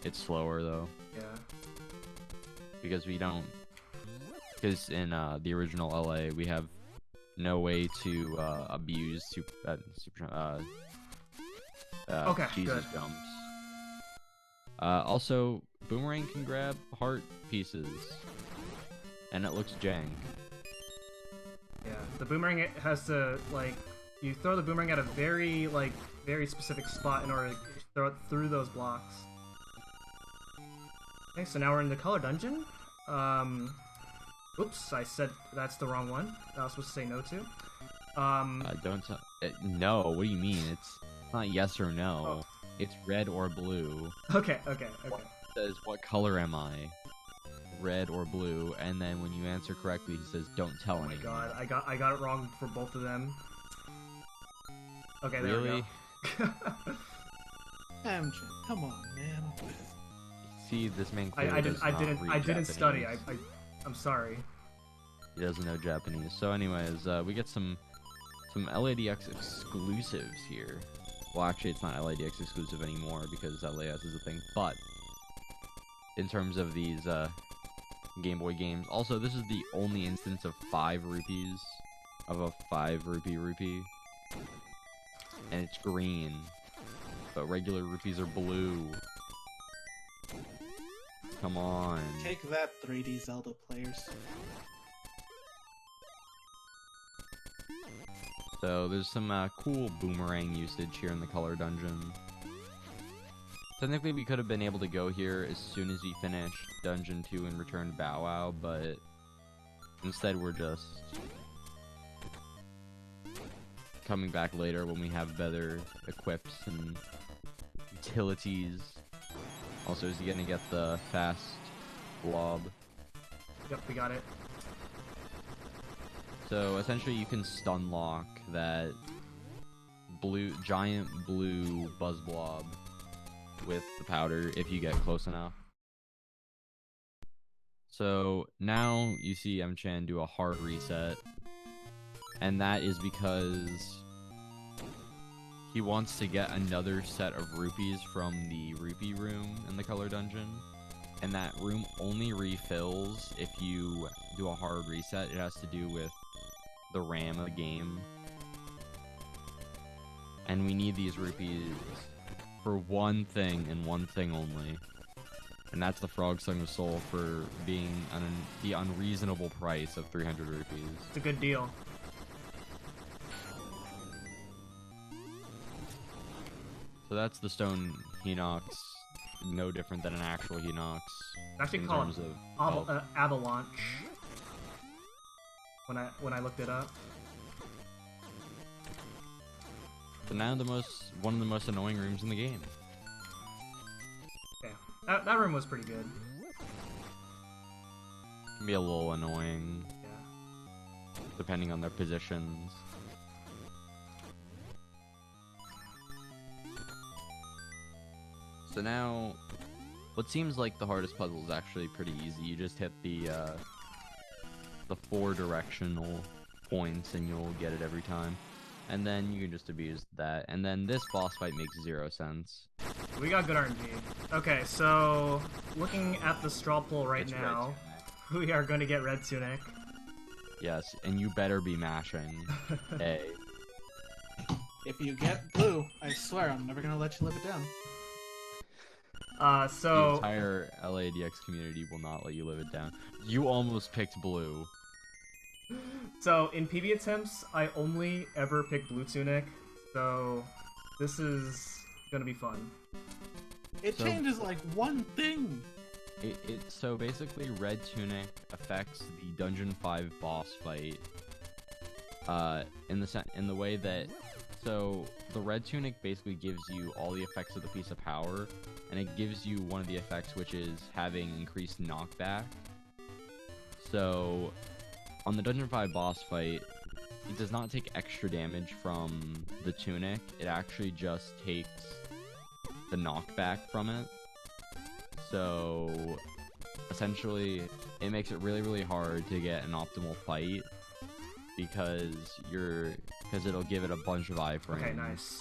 it's slower though. Yeah. Because we don't. Because in the original LA, we have no way to abuse okay, Jesus good. jumps. Also, Boomerang can grab heart pieces, and it looks jank. Yeah, the boomerang has to, like, you throw the boomerang at a very specific spot in order to throw it through those blocks. Okay, so now we're in the color dungeon. Oops, I said that's the wrong one. I was supposed to say no to. Don't no, what do you mean? It's not yes or no. Oh. It's red or blue. Okay. It says, what color am I? Red or blue, and then when you answer correctly, he says, "Don't tell anyone." Oh my god, I got it wrong for both of them. Okay, there Really? we go. Mchan, come on, man. See, this man I clearly does not read didn't study. Japanese. I'm sorry. He doesn't know Japanese. So, anyways, we get some LADX exclusives here. Well, actually, it's not LADX exclusive anymore because LAS is a thing. But in terms of these Game Boy games, also this is the only instance of 5 rupees, of a 5 rupee, and it's green, but regular rupees are blue. Come on. Take that, 3D Zelda players. So there's some cool boomerang usage here in the color dungeon. Technically, we could have been able to go here as soon as we finished Dungeon 2 and returned Bow Wow, but instead we're just coming back later when we have better equips and utilities. Also, is he gonna get the fast blob? Yep, we got it. So essentially, you can stun lock that giant blue buzz blob with the powder if you get close enough. So now you see Mchan do a hard reset, and that is because he wants to get another set of rupees from the rupee room in the color dungeon, and that room only refills if you do a hard reset. It has to do with the RAM of the game, and we need these rupees for one thing and one thing only, and that's the Frog Song of Soul for being the unreasonable price of 300 rupees. It's a good deal. So that's the stone Hinox, no different than an actual Hinox. It's actually called Avalanche. When I looked it up. So now one of the most annoying rooms in the game. Yeah, that room was pretty good. Can be a little annoying, Yeah. depending on their positions. So now What seems like the hardest puzzle is actually pretty easy. You just hit the 4 directional points and you'll get it every time. And then you can just abuse that. And then this boss fight makes 0 sense. We got good RNG. Okay, so looking at the straw poll right It's now, Red we are going to get Red Tunic. Tunic. Yes, and you better be mashing A. If you get blue, I swear I'm never gonna let you live it down. The So entire LADX community will not let you live it down. You almost picked blue. in PB attempts, I only ever pick Blue Tunic, so this is gonna be fun. It So- changes like one thing. So basically, Red Tunic affects the Dungeon 5 boss fight. In the way that, so the Red Tunic basically gives you all the effects of the piece of power, and it gives you one of the effects, which is having increased knockback. So on the Dungeon 5 boss fight, it does not take extra damage from the tunic. It actually just takes the knockback from it. So essentially, it makes it really, really hard to get an optimal fight because it'll give it a bunch of iframes. Okay, nice.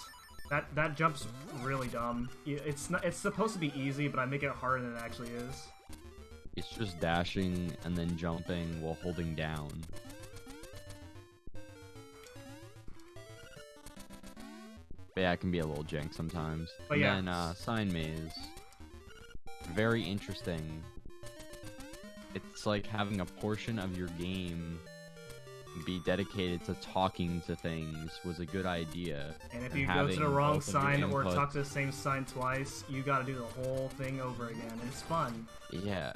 That jump's really dumb. It's supposed to be easy, but I make it harder than it actually is. It's just dashing and then jumping while holding down. But yeah, it can be a little jank sometimes. But and yeah. then Sign Maze. Very interesting. It's like having a portion of your game be dedicated to talking to things was a good idea. And if you go to having the wrong both of your sign or inputs- talk to the same sign twice, you gotta do the whole thing over again. It's fun. Yeah.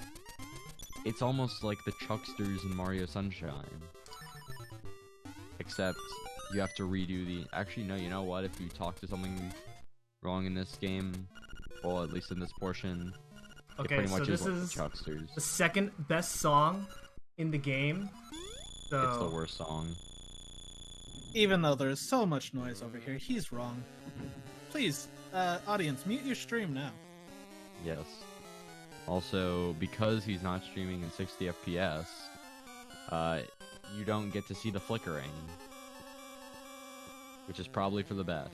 It's almost like the Chucksters in Mario Sunshine. Except you have to redo the... Actually, no, you know what? If you talk to something wrong in this game, well, at least in this portion, it Okay, pretty so much this is like is the Chucksters. the second best song in the game. So It's the worst song. Even though there's so much noise over here, he's wrong. Please, audience, mute your stream now. Yes. Also, because he's not streaming in 60 FPS, you don't get to see the flickering. Which is probably for the best.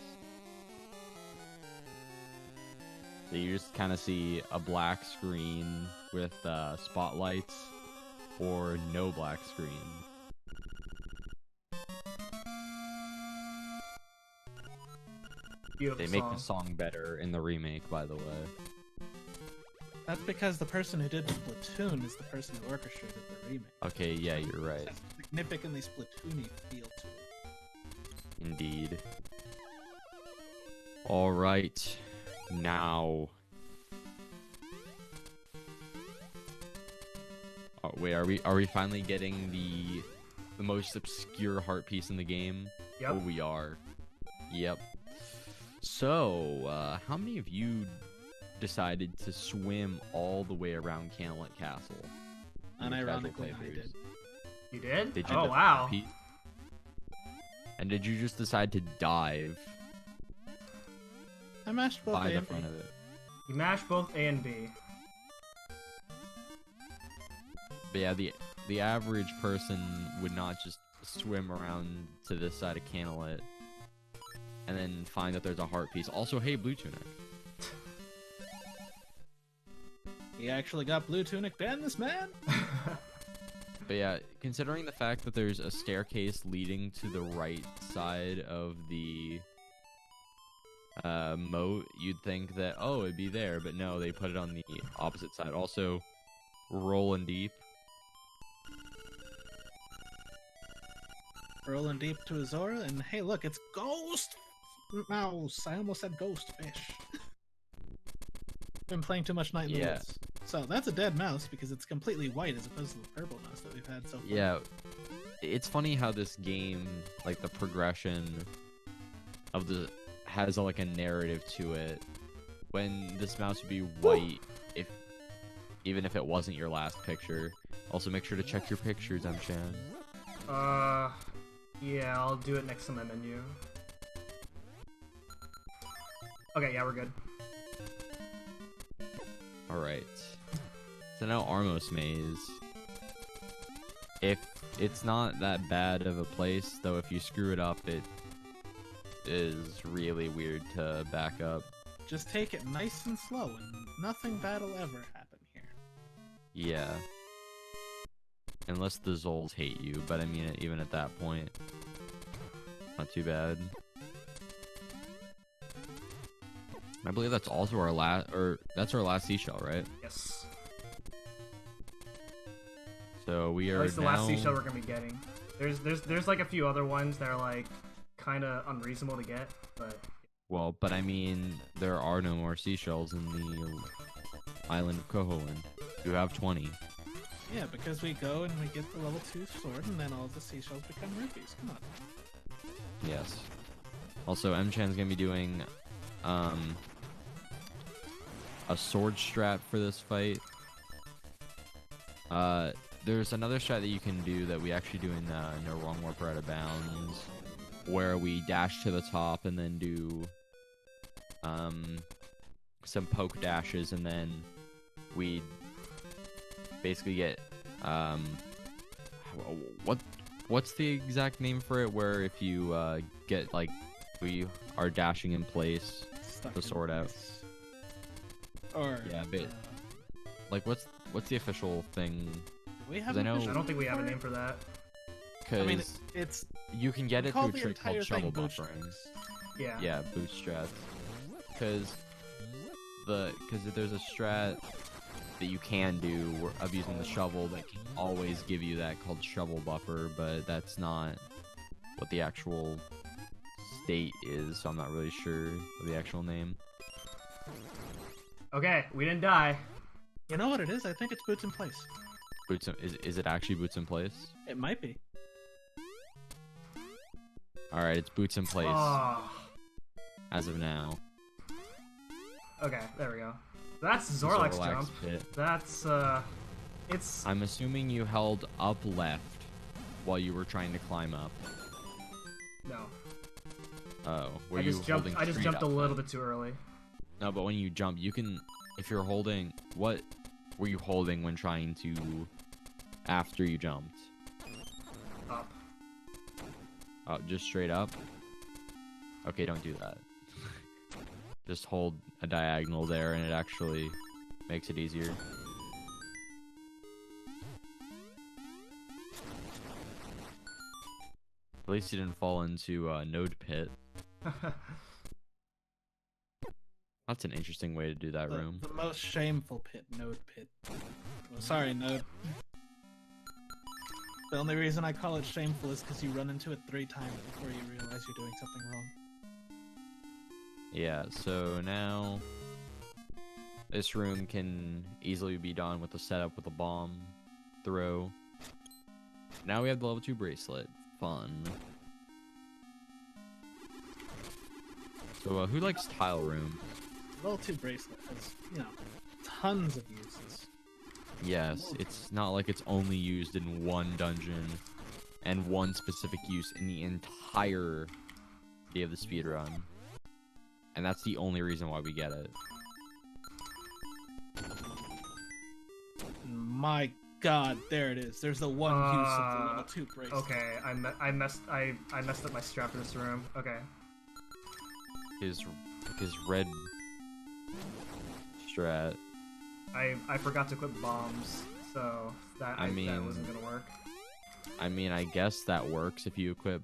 So you just kind of see a black screen with spotlights, or no black screen. beautiful They make song. the song better in the remake, by the way. That's because the person who did Splatoon is the person who orchestrated the remake. Okay, yeah, you're right. It has a significantly Splatoony feel to it. Indeed. Alright. Now. Oh, wait, are we finally getting the most obscure heart piece in the game? Yep. Oh, we are. Yep. So, how many of you decided to swim all the way around Candlelit Castle? in your casual Unironically, I playthroughs? did. You did? Did you Oh just wow. repeat? And did you just decide to dive I mashed both by A the and B. front of it? You mashed both A and B. But yeah, the average person would not just swim around to this side of Candlelit and then find that there's a heart piece. Also, hey, Blue Tunic. He actually got blue tunic and this man? But yeah, considering the fact that there's a staircase leading to the right side of the moat, you'd think that, oh, it'd be there, but no, they put it on the opposite side. Also, Rollin deep. Rolling deep to Azora, and hey, look, it's Ghost Mouse. I almost said Ghost Fish. Been playing too much Night in the Yeah. Woods. So that's a dead mouse because it's completely white as opposed to the purple mouse that we've had so far. Yeah, it's funny how this game, like the progression of the has like a narrative to it. When this mouse would be white, even if it wasn't your last picture. Also, make sure to check your pictures, Mchan. Yeah, I'll do it next to my menu. Okay, yeah, we're good. Alright. So now Armos Maze. If it's not that bad of a place, though if you screw it up, it is really weird to back up. Just take it nice and slow, and nothing bad will ever happen here. Yeah. Unless the Zols hate you, but I mean, even at that point, not too bad. I believe that's also our last, that's our last seashell, right? Yes. So we are At least the now... last seashell we're gonna be getting. There's like a few other ones that are like kind of unreasonable to get, but. Well, but I mean, there are no more seashells in the island of Koholin. You have 20. Yeah, because we go and we get the level 2 sword, and then all the seashells become rupees. Come on. Yes. Also, Mchan's gonna be doing a sword strat for this fight. There's another strat that you can do that we actually do in No Wrong Warper Out of Bounds, where we dash to the top and then do some poke dashes, and then we basically get what's the exact name for it, where if you get like we are dashing in place, Stuck the in sword out. place. Or Yeah, but like what's the official thing? do we have I an know- official I don't think we have a for it? name for that. Because I mean, it's you can get we it call through a the trick called entire shovel thing buffering. bootstraps. Yeah. Yeah, boot strats. Because there's a strat that you can do of using the shovel that can always give you that called shovel buffer, but that's not what the actual state is, so I'm not really sure of the actual name. Okay, we didn't die. You know what it is? I think it's boots in place. Is it actually boots in place? It might be. Alright, it's boots in place Oh. as of now. Okay, there we go. That's Zorlak's jump. pit. That's it's. I'm assuming you held up left while you were trying to climb up. No. Oh, were I you just jumped. holding I just straight jumped a up little then? bit too early. No, but when you jump, you can, if you're holding, what were you holding when trying to, after you jumped? Up. Just straight up? Okay, don't do that. Just hold a diagonal there and it actually makes it easier. At least you didn't fall into Node Pit. That's an interesting way to do that room. The most shameful pit, Node Pit. Well, sorry, Node. The only reason I call it shameful is because you run into it 3 times before you realize you're doing something wrong. Yeah, so now this room can easily be done with a setup with a bomb throw. Now we have the level 2 bracelet. Fun. So who likes tile room? Level 2 bracelet has, you know, tons of uses. Yes, it's not like it's only used in one dungeon and one specific use in the entire day of the speedrun. And that's the only reason why we get it. My god, there it is. There's the one use of the level 2 bracelet. Okay, I messed up my strap for this room. Okay. His red strat. I forgot to equip bombs, so that I mean- that wasn't gonna work. I mean, I guess that works if you equip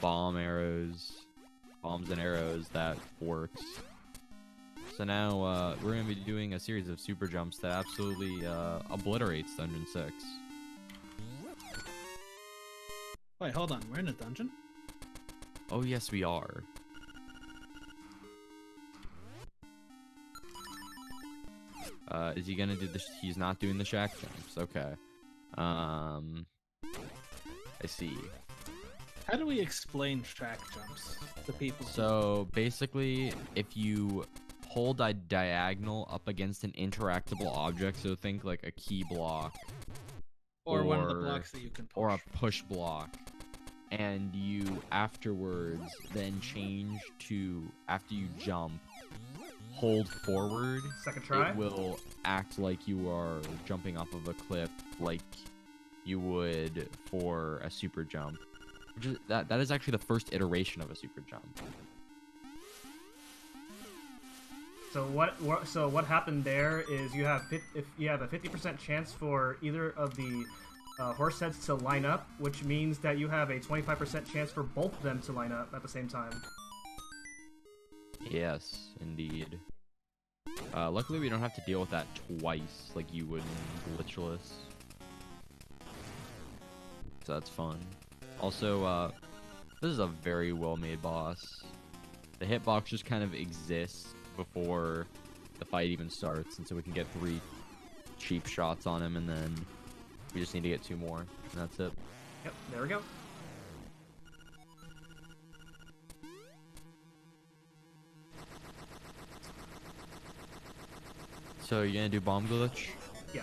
bombs and arrows, that works. So now, we're gonna be doing a series of super jumps that absolutely, obliterates Dungeon 6. Wait, hold on. We're in a dungeon? Oh yes, we are. Is he gonna do this? He's not doing the shack jumps. Okay. I see. How do we explain track jumps to people? So basically, if you hold a diagonal up against an interactable object, so think like a key block or one of the or- blocks that you can push. or a push block, and you afterwards then change to, after you jump, hold forward, Second try. it will act like you are jumping off of a cliff, like you would for a super jump. Which is, that is actually the first iteration of a super jump. So what happened there is if you have a 50% chance for either of the horse heads to line up, which means that you have a 25% chance for both of them to line up at the same time. Yes, indeed. Luckily, we don't have to deal with that twice like you would in Glitchless. So that's fun. Also, this is a very well-made boss. The hitbox just kind of exists before the fight even starts, and so we can get 3 cheap shots on him, and then we just need to get 2 more, and that's it. Yep, there we go. So you're gonna do bomb glitch? Yeah.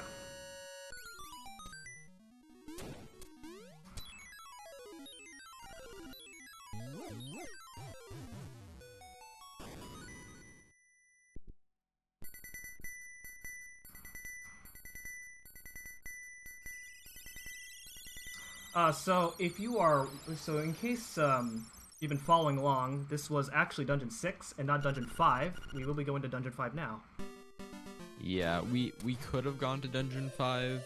So in case you've been following along, this was actually Dungeon 6 and not Dungeon 5. We will be going to Dungeon 5 now. Yeah, we could have gone to Dungeon 5,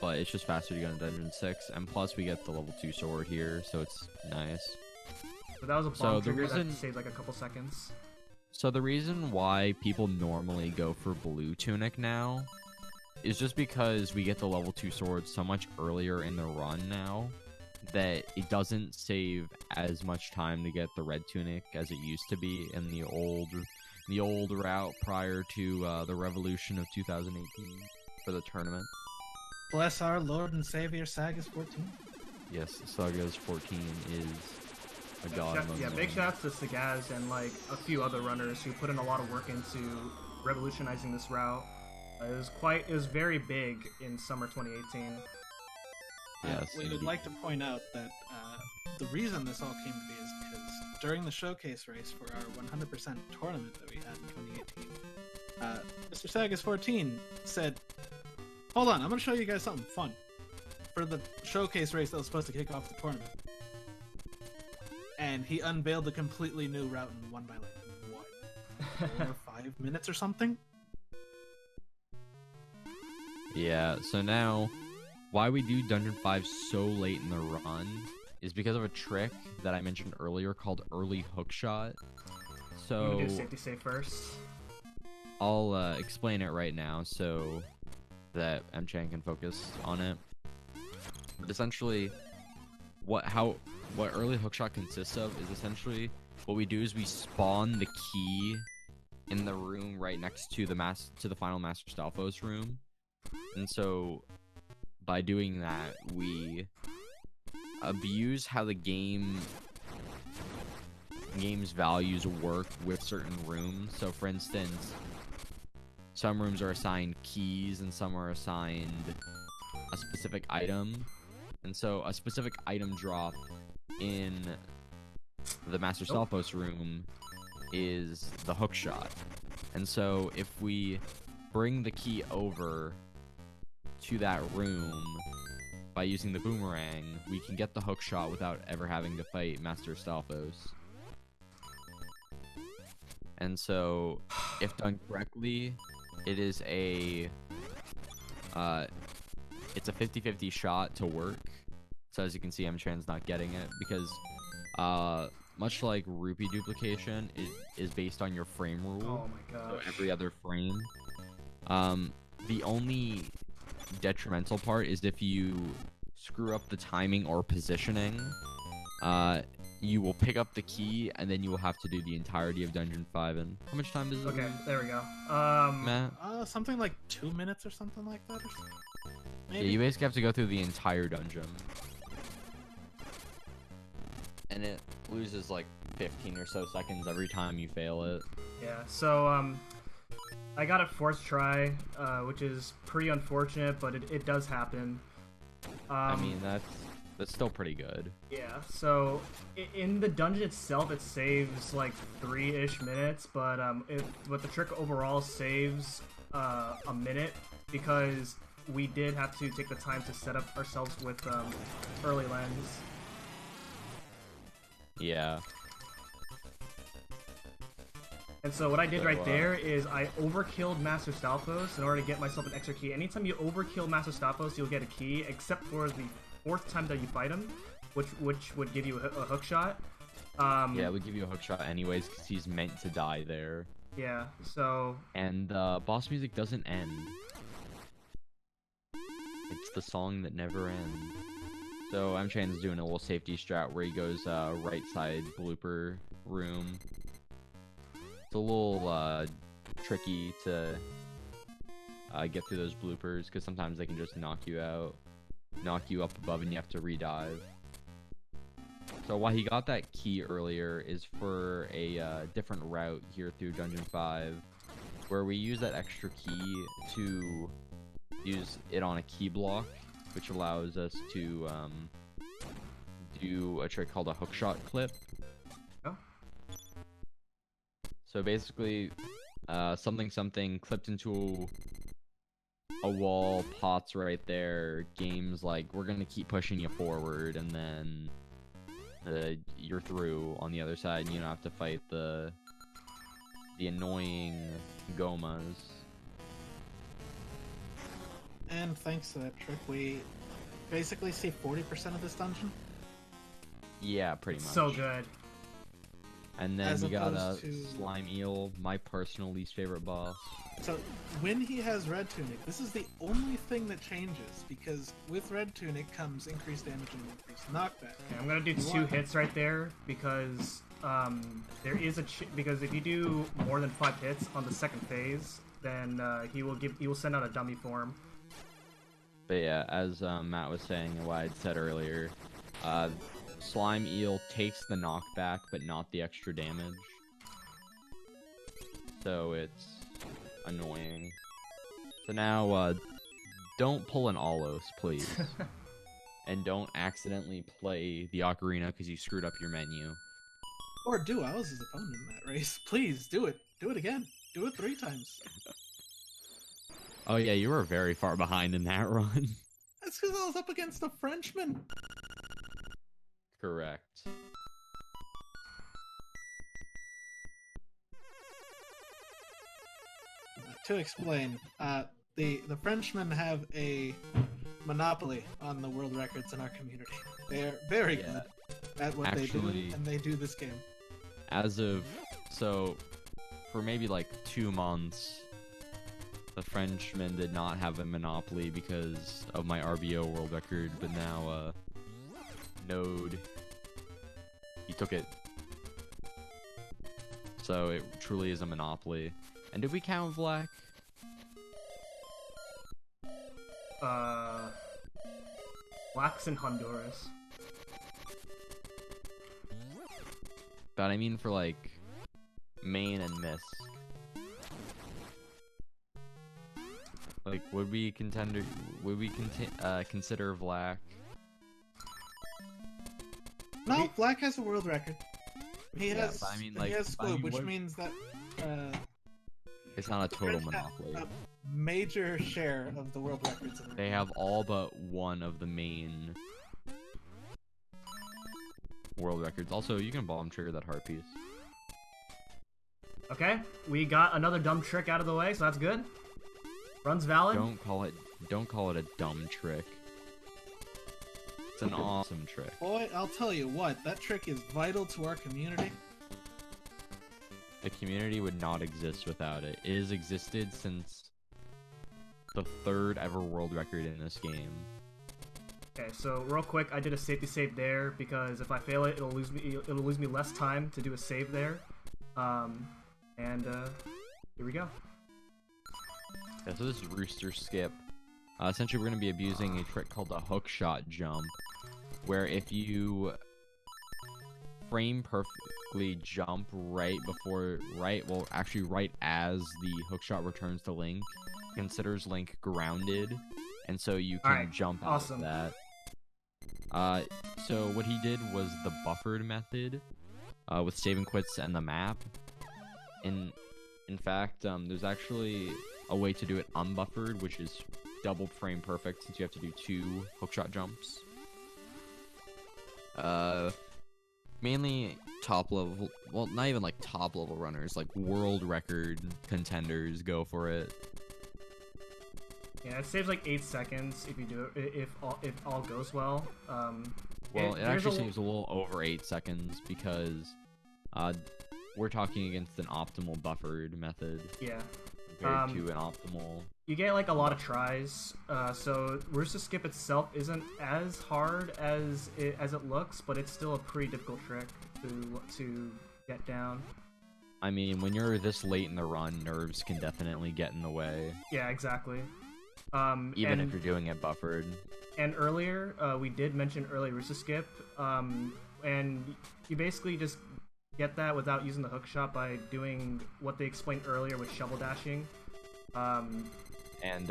but it's just faster to go to Dungeon 6, and plus we get the level 2 sword here, so it's nice. So that was a bomb trigger that saved like a couple seconds. So the reason why people normally go for blue tunic now is just because we get the level 2 sword so much earlier in the run now that it doesn't save as much time to get the red tunic as it used to be in the old route prior to the revolution of 2018 for the tournament. Bless our Lord and Savior, Sagas 14. Yes, Sagas 14 is a god. Yeah, big shouts to Sagaz and like a few other runners who put in a lot of work into revolutionizing this route. It was very big in summer 2018. Yes, we would like to point out that the reason this all came to be is because during the showcase race for our 100% tournament that we had in 2018, Mr. Sagas 14 said, "Hold on, I'm going to show you guys something fun for the showcase race that was supposed to kick off the tournament." And he unveiled a completely new route and won by like, what, 4 or 5 minutes or something? Yeah, so now, why we do Dungeon 5 so late in the run is because of a trick that I mentioned earlier called early hookshot. So I'm gonna do safety save first. I'll explain it right now so that Mchan can focus on it. But essentially, what early hookshot consists of is essentially what we do is we spawn the key in the room right next to the final Master Stalfos room. And so, by doing that, we abuse how the game's values work with certain rooms. So, for instance, some rooms are assigned keys and some are assigned a specific item. And so, a specific item drop in the Master Stalfos room is the hookshot. And so, if we bring the key over to that room by using the boomerang, we can get the hook shot without ever having to fight Master Stalfos. And so, if done correctly, it is a 50-50 shot to work. So as you can see, Mchan's not getting it because much like rupee duplication, it is based on your frame rule. Oh my gosh. So every other frame. The only detrimental part is if you screw up the timing or positioning, you will pick up the key and then you will have to do the entirety of Dungeon 5 in. How much time is it? Okay, there we go. Matt? Something like 2 minutes or something like that. Or something. Maybe. Yeah, you basically have to go through the entire dungeon. And it loses like 15 or so seconds every time you fail it. Yeah, so, I got it fourth try, which is pretty unfortunate, but it does happen. I mean, That's still pretty good. Yeah, so in the dungeon itself, it saves like 3-ish minutes, but the trick overall saves a minute because we did have to take the time to set up ourselves with early lens. Yeah. And so what I did right there is I overkilled Master Stalfos in order to get myself an extra key. Anytime you overkill Master Stalfos, you'll get a key, except for the 4th time that you fight him, which would give you a hook shot. Yeah, it would give you a hook shot anyways, because he's meant to die there. Yeah, so... And boss music doesn't end. It's the song that never ends. So Mchan's doing a little safety strat where he goes right side blooper room. It's a little tricky to get through those bloopers, because sometimes they can just knock you out. Knock you up above and you have to redive. So why he got that key earlier is for a different route here through Dungeon 5, where we use that extra key to use it on a key block, which allows us to do a trick called a hookshot clip. Oh. So basically, something clipped into a wall, pots right there, games like, we're gonna keep pushing you forward, and then you're through on the other side, and you don't have to fight the annoying gomas. And thanks to that trick, we basically see 40% of this dungeon. Yeah, pretty much. So good. And then As we got a opposed to- slime eel, my personal least favorite boss. So when he has Red Tunic, this is the only thing that changes, because with Red Tunic comes increased damage and increased knockback. Okay, I'm gonna do 2 hits right there because there is because if you do more than 5 hits on the second phase, then he will send out a dummy form. But yeah, as Matt was saying and what I'd said earlier, slime eel takes the knockback but not the extra damage. So it's annoying. So now, don't pull an Alos, please. And don't accidentally play the ocarina because you screwed up your menu. Or do. I was his opponent in that race. Please, do it. Do it again. Do it 3 times. Oh yeah, you were very far behind in that run. That's because I was up against a Frenchman. Correct. To explain, the Frenchmen have a monopoly on the world records in our community. They're very good at what they do, and they do this game. For maybe like 2 months, the Frenchmen did not have a monopoly because of my RBO world record, but now, Node, he took it. So it truly is a monopoly. And did we count Vlak? Vlak's in Honduras. But I mean for like Maine and Misk. Like, would we consider Vlak? No, Black has a world record. He Yeah, has. but I mean, he like, has I mean, Squib, which what- means that It's not a total French have monopoly. a major share of the world records. In the They have all but one of the main world records. Also, you can bomb trigger that heart piece. Okay, we got another dumb trick out of the way, so that's good. Run's valid. Don't call it a dumb trick. It's an awesome trick. Boy, I'll tell you what, that trick is vital to our community. The community would not exist without it. It has existed since the 3rd ever world record in this game. Okay, so real quick, I did a safety save there because if I fail it, it'll lose me less time to do a save there. Here we go. Yeah, so this is Rooster Skip. Essentially, we're going to be abusing a trick called the hookshot jump, where if you frame perfectly jump right as the hookshot returns to Link, considers Link grounded, and so you can jump out of that. So what he did was the buffered method, with save and quits and the map. In fact, there's actually a way to do it unbuffered, which is double frame perfect since you have to do 2 hookshot jumps. Mainly top level, well, not even like top level runners, like world record contenders go for it. Yeah, it saves like 8 seconds if you do it, if all goes well. Well, it actually saves a little over 8 seconds because we're talking against an optimal buffered method. Yeah. Compared to an optimal. You get like a lot of tries, so Rooster Skip itself isn't as hard as it looks, but it's still a pretty difficult trick to get down. I mean, when you're this late in the run, nerves can definitely get in the way. Yeah, exactly. Even if you're doing it buffered. And earlier, we did mention early Rooster Skip, and you basically just get that without using the hookshot by doing what they explained earlier with shovel dashing. And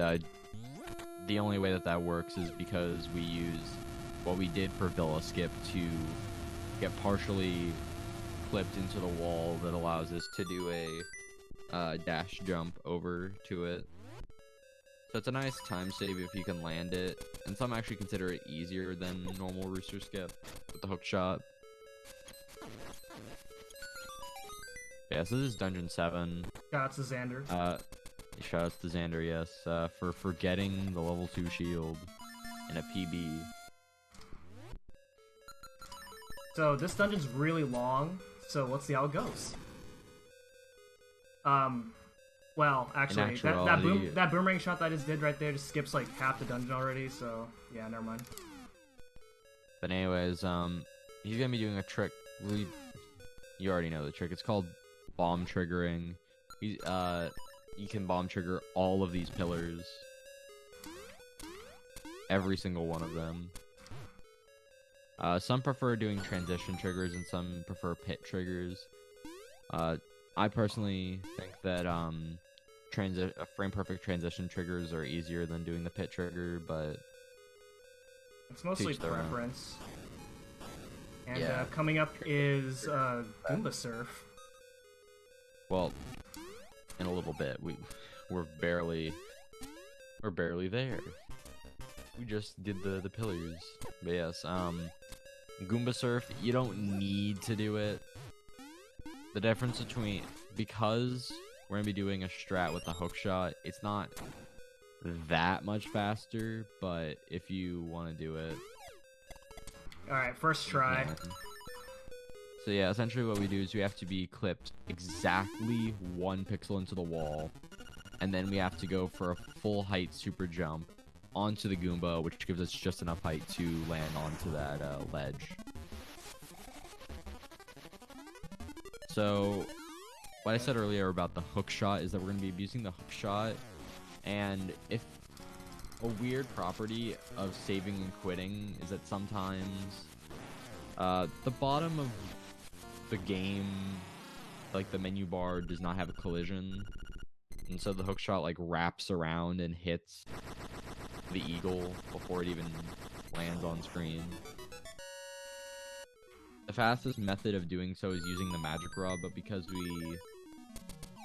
the only way that works is because we use what we did for Villa Skip to get partially clipped into the wall that allows us to do a dash jump over to it. So it's a nice time save if you can land it, and some actually consider it easier than normal Rooster Skip with the hookshot. Yeah, so this is Dungeon 7. Shout out to Xander. Shout out to Xander, yes, for getting the level 2 shield and a PB. So this dungeon's really long, so let's see how it goes. Well, actually, that boomerang shot that I just did right there just skips like half the dungeon already, so yeah, never mind. But anyways, he's gonna be doing a trick. You already know the trick. It's called bomb triggering. You can bomb trigger all of these pillars. Every single one of them. Some prefer doing transition triggers and some prefer pit triggers. I personally think that frame perfect transition triggers are easier than doing the pit trigger, but it's mostly preference. And yeah. Coming up is Goomba Surf. Well, in a little bit, we're barely there. We just did the pillars. But yes, Goomba Surf, you don't need to do it. The difference between, because we're gonna be doing a strat with the hookshot, it's not that much faster, but if you want to do it. Alright, first try. So yeah, essentially what we do is we have to be clipped exactly 1 pixel into the wall, and then we have to go for a full height super jump onto the Goomba, which gives us just enough height to land onto that ledge. So what I said earlier about the hook shot is that we're going to be abusing the hook shot, and if a weird property of saving and quitting is that sometimes the bottom of the game, like the menu bar, does not have a collision, and so the hook shot like wraps around and hits the eagle before it even lands on screen. The fastest method of doing so is using the magic rod, but because we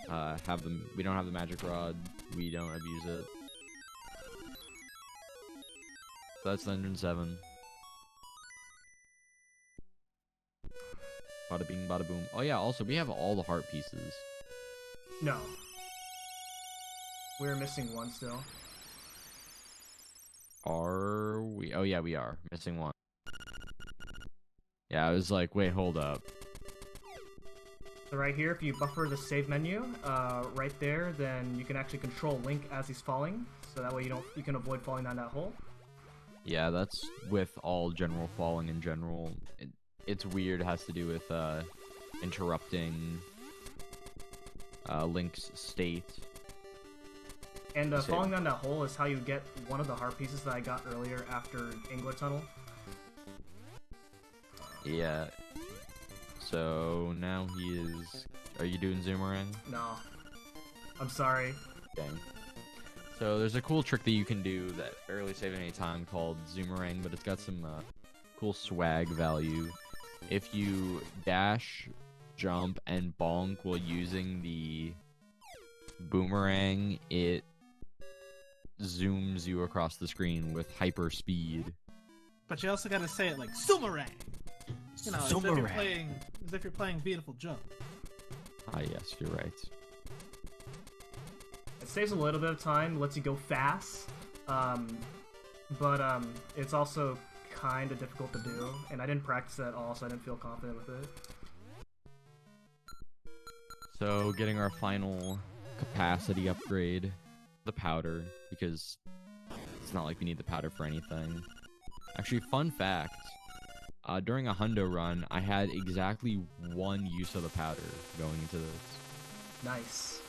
don't have the magic rod, we don't abuse it. So that's Dungeon 7. Bada bing, bada boom. Oh yeah, also we have all the heart pieces. No. We're missing one still. Are we? Oh yeah, we are. Missing one. Yeah, I was like, wait, hold up. So right here, if you buffer the save menu, right there, then you can actually control Link as he's falling, so that way you can avoid falling down that hole. Yeah, that's with all general falling in general. It's weird. It has to do with interrupting Link's state. And falling down that hole is how you get one of the heart pieces that I got earlier after Angler Tunnel. Yeah. So now he is. Are you doing Zoomerang? No. I'm sorry. Dang. So there's a cool trick that you can do that barely saves any time called Zoomerang, but it's got some cool swag value. If you dash, jump, and bonk while using the boomerang, it zooms you across the screen with hyper speed. But you also gotta say it like Sumerang. You know, as if you're playing Beautiful Joe. Ah, yes, you're right. It saves a little bit of time, lets you go fast, but it's also kind of difficult to do, and I didn't practice it at all, so I didn't feel confident with it. So, getting our final capacity upgrade, the powder, because it's not like we need the powder for anything. Actually, fun fact, during a hundo run, I had exactly 1 use of the powder going into this. Nice.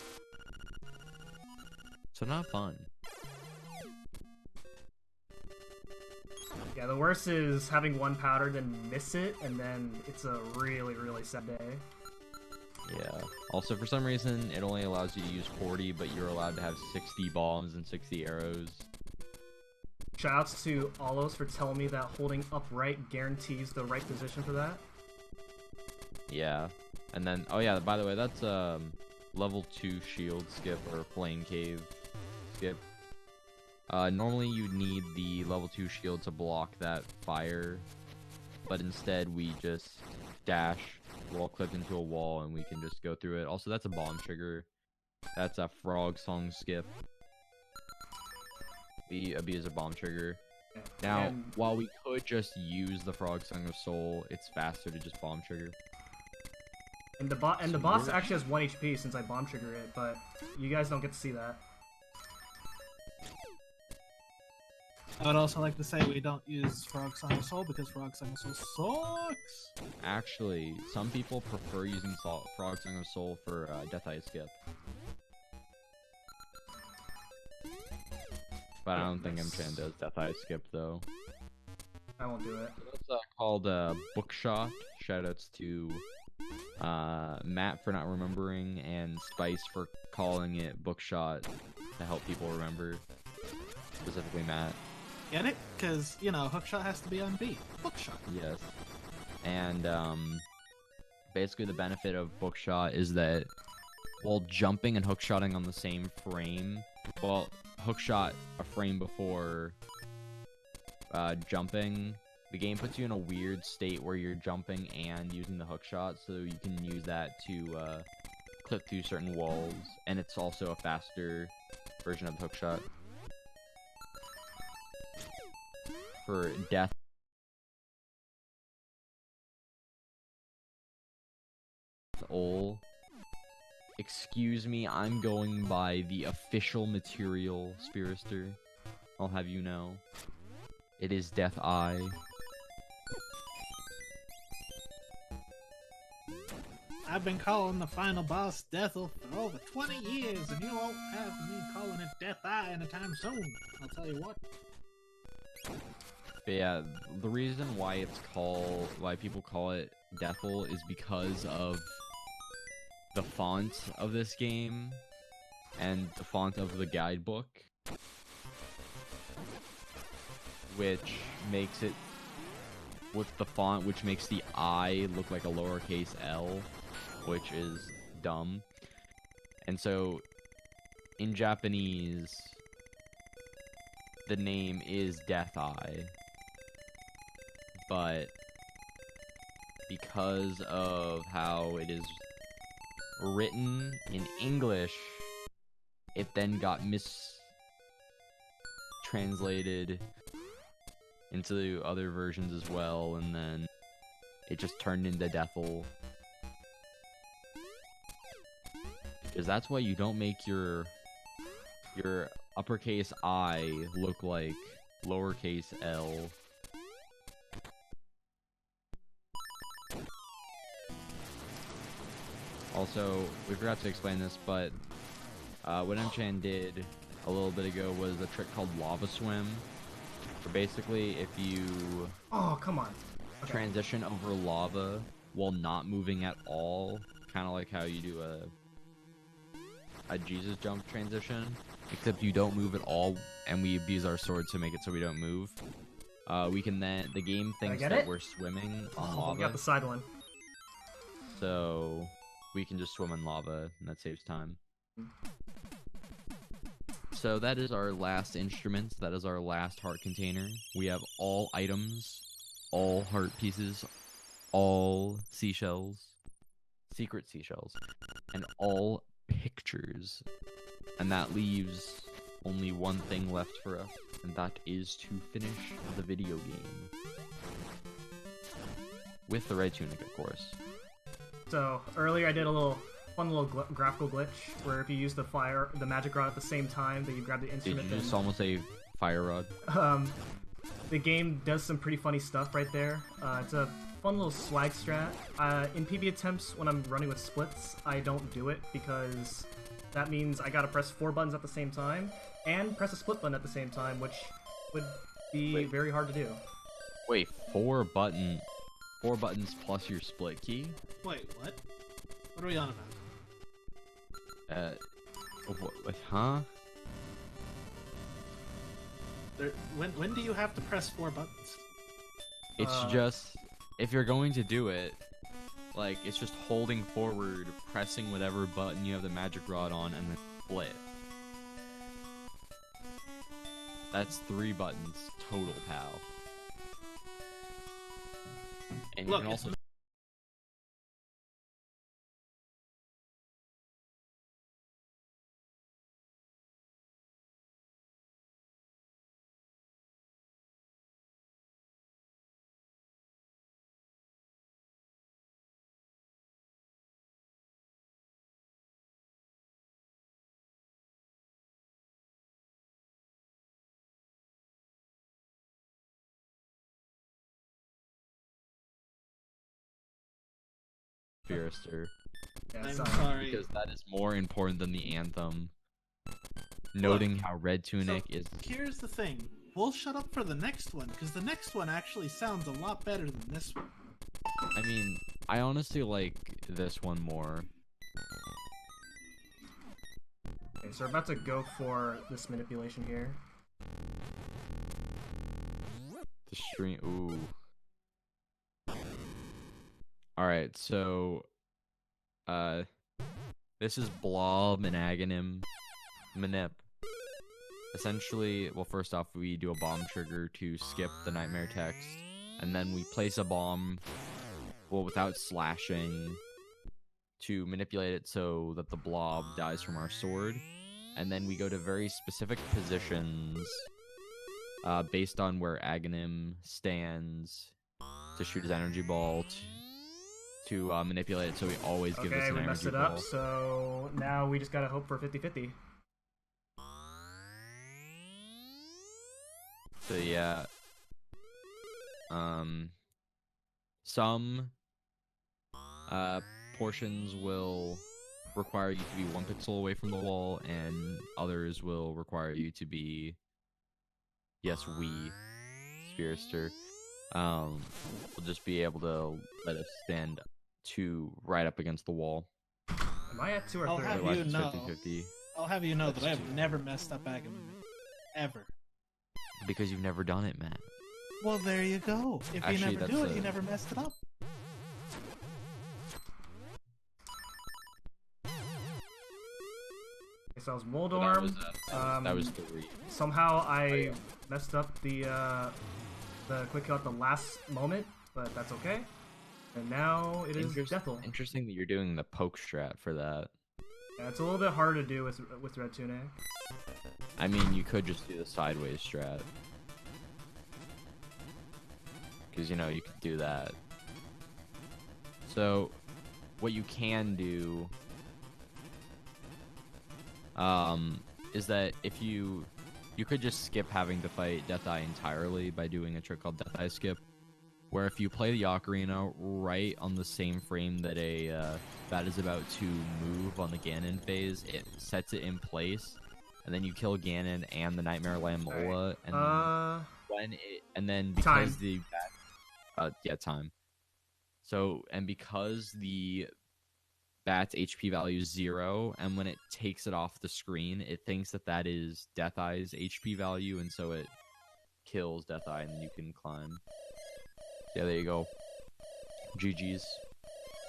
So not fun. Yeah, the worst is having 1 powder, then miss it, and then it's a really, really sad day. Yeah. Also, for some reason, it only allows you to use 40, but you're allowed to have 60 bombs and 60 arrows. Shoutouts to Alos for telling me that holding upright guarantees the right position for that. Yeah. And then, oh yeah, by the way, that's level 2 shield skip or flame cave skip. Normally you'd need the level 2 shield to block that fire, but instead we just dash, wall clip into a wall, and we can just go through it. Also, that's a bomb trigger. That's a frog song skip. We abuse a bomb trigger. Now, while we could just use the Frog Song of Soul, it's faster to just bomb trigger. And the boss actually has 1 HP since I bomb trigger it, but you guys don't get to see that. I would also like to say we don't use Frog Song of Soul because Frog Song of Soul sucks. Actually, some people prefer using Frog Song of Soul for Death Eye Skip. But I don't think Mchan does Death Eye Skip, though. I won't do it. That's called Bookshot. Shoutouts to Matt for not remembering, and Spice for calling it Bookshot to help people remember. Specifically Matt. Get it? Because, you know, hookshot has to be on beat. Bookshot. Yes. And basically the benefit of Bookshot is that while jumping and hookshotting on the same frame, well, hookshot a frame before jumping, the game puts you in a weird state where you're jumping and using the hookshot, so you can use that to clip through certain walls, and it's also a faster version of the hookshot. For death. Excuse me, I'm going by the official material, Spirister. I'll have you know. It is Death Eye. I've been calling the final boss Deathel for over 20 years, and you won't have me calling it Death Eye anytime soon. I'll tell you what. But yeah, the reason why people call it Deathel is because of the font of this game and the font of the guidebook, which makes it with the font, which makes the I look like a lowercase l, which is dumb. And so in Japanese, the name is Death Eye, but because of how it is written in English, it then got mistranslated into other versions as well, and then it just turned into Deathel. Because that's why you don't make your uppercase I look like lowercase l. Also, we forgot to explain this, but what Mchan did a little bit ago was a trick called Lava Swim. Where basically, if you transition over lava while not moving at all, kind of like how you do a Jesus jump transition, except you don't move at all, and we abuse our sword to make it so we don't move. We can then the game thinks get that it? we're swimming on Oh, we got lava, the side one. so we can just swim in lava, and that saves time. So that is our last instrument. That is our last heart container. We have all items, all heart pieces, all seashells, secret seashells, and all pictures. And that leaves only one thing left for us, and that is to finish the video game. With the red tunic, of course. So earlier I did a fun little graphical glitch where if you use the magic rod at the same time that you grab the Did instrument, you just almost say fire rod? the game does some pretty funny stuff right there. It's a fun little swag strat. In PB attempts, when I'm running with splits, I don't do it because that means I gotta press 4 buttons at the same time and press a split button at the same time, which would be very hard to do. Wait, 4 buttons plus your split key? Wait, what? What are we on about? What, huh? When do you have to press 4 buttons? It's just, if you're going to do it, like, it's just holding forward, pressing whatever button you have the magic rod on, and then split. That's 3 buttons total, pal. And you Look, can also... Spearster. Yeah, I'm sorry. sorry. Because that is more important than the anthem. Noting how Red Tunic is... Here's the thing. We'll shut up for the next one, because the next one actually sounds a lot better than this one. I mean, I honestly like this one more. Okay, so we're about to go for this manipulation here. The stream... Ooh. Alright, so... This is Blob and Aghanim Manip. Essentially, well, first off, we do a bomb trigger to skip the nightmare text, and then we place a bomb, well, without slashing, to manipulate it so that the blob dies from our sword, and then we go to very specific positions, based on where Aghanim stands, to shoot his energy ball, to manipulate it so he always gives us Okay, an we energy messed it ball. up, so now we just gotta hope for 50-50. So yeah, some portions will require you to be 1 pixel away from the wall, and others will require you to be, yes, Spearster, will just be able to let us stand right up against the wall. Am I at 2 or I'll 3? have Otherwise, you it's know. 50-50. I'll have you know That's that I have true. never messed up Aghanim. Ever. Because you've never done it, Matt. Well, there you go. If Actually, you never do that's it, you never messed it up. Okay, so I was So Moldorm. that was 3. Somehow I yeah. messed up the quick kill at the last moment, but that's okay. And now it is Deathel. Interesting that you're doing the poke strat for that. Yeah, it's a little bit harder to do with Red Tunic. I mean, you could just do the sideways strat. Because, you know, you could do that. So, what you can do... is that if you could just skip having to fight Death Eye entirely by doing a trick called Death Eye Skip, where if you play the Ocarina right on the same frame that a bat is about to move on the Ganon phase, it sets it in place, and then you kill Ganon and the Nightmare Lamb Mola, and then because Time. the bat, time. So, and because the bat's HP value is 0, and when it takes it off the screen, it thinks that is Death Eye's HP value, and so it kills Death-Eye, and then you can climb. Yeah, there you go. GG's.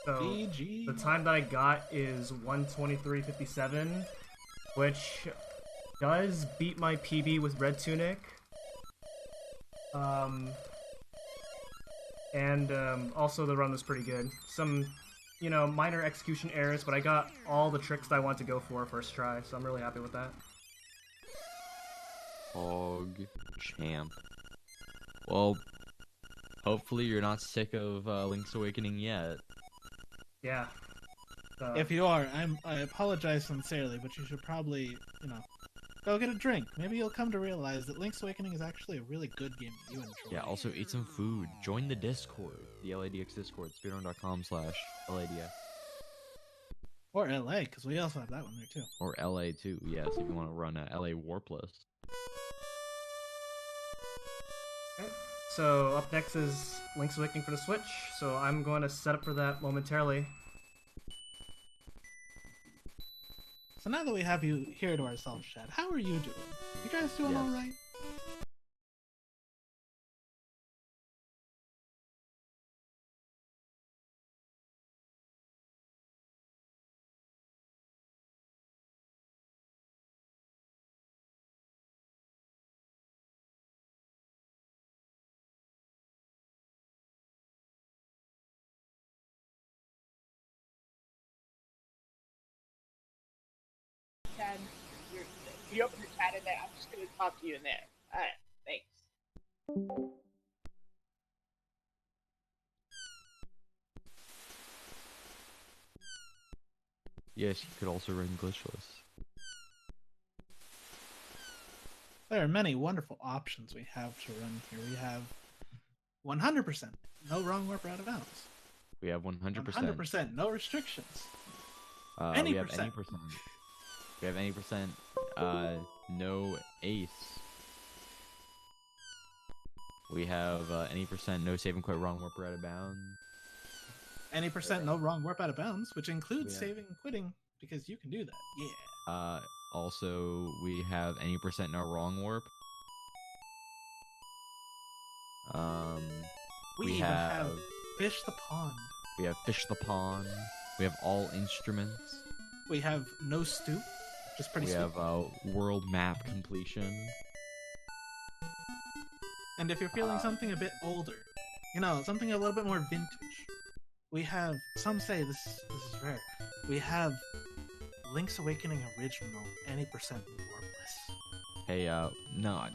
So GG. the time that I got is 1:23:57, which does beat my PB with Red Tunic. Also the run was pretty good. Some, minor execution errors, but I got all the tricks that I want to go for first try, so I'm really happy with that. Hog champ. Well, hopefully you're not sick of Link's Awakening yet. Yeah. If you are, I apologize sincerely, but you should probably, go get a drink. Maybe you'll come to realize that Link's Awakening is actually a really good game that you enjoy. Yeah, also eat some food. Join the Discord, the LADX Discord, speedrun.com/LADX. Or LA, because we also have that one there too. Or LA too, yes, if you want to run a LA Warpless. Okay. So up next is Link's Awakening for the Switch, so I'm going to set up for that momentarily. So now that we have you here to ourselves, Chad, how are you doing? You guys doing Yes. alright? Chad, you open the chat in there. I'm just gonna talk to you in there. Alright, thanks. Yes, you could also run glitchless. There are many wonderful options we have to run here. We have 100%, no wrong warp or out of bounds. We have 100%. 100%, no restrictions. We have any percent. We have any percent. No ace. We have any percent. No saving quite wrong warp or out of bounds. Any percent, no wrong warp out of bounds, which includes Yeah. saving and quitting, because you can do that. Yeah. Also, we have any percent no wrong warp. We even have Fish the Pond. We have Fish the Pond. We have all instruments. We have no stoop, just pretty We sweet. have world map completion. And if you're feeling something a bit older, something a little bit more vintage, we have, some say this is rare, we have Link's Awakening Original, any percent warpless. Hey, no,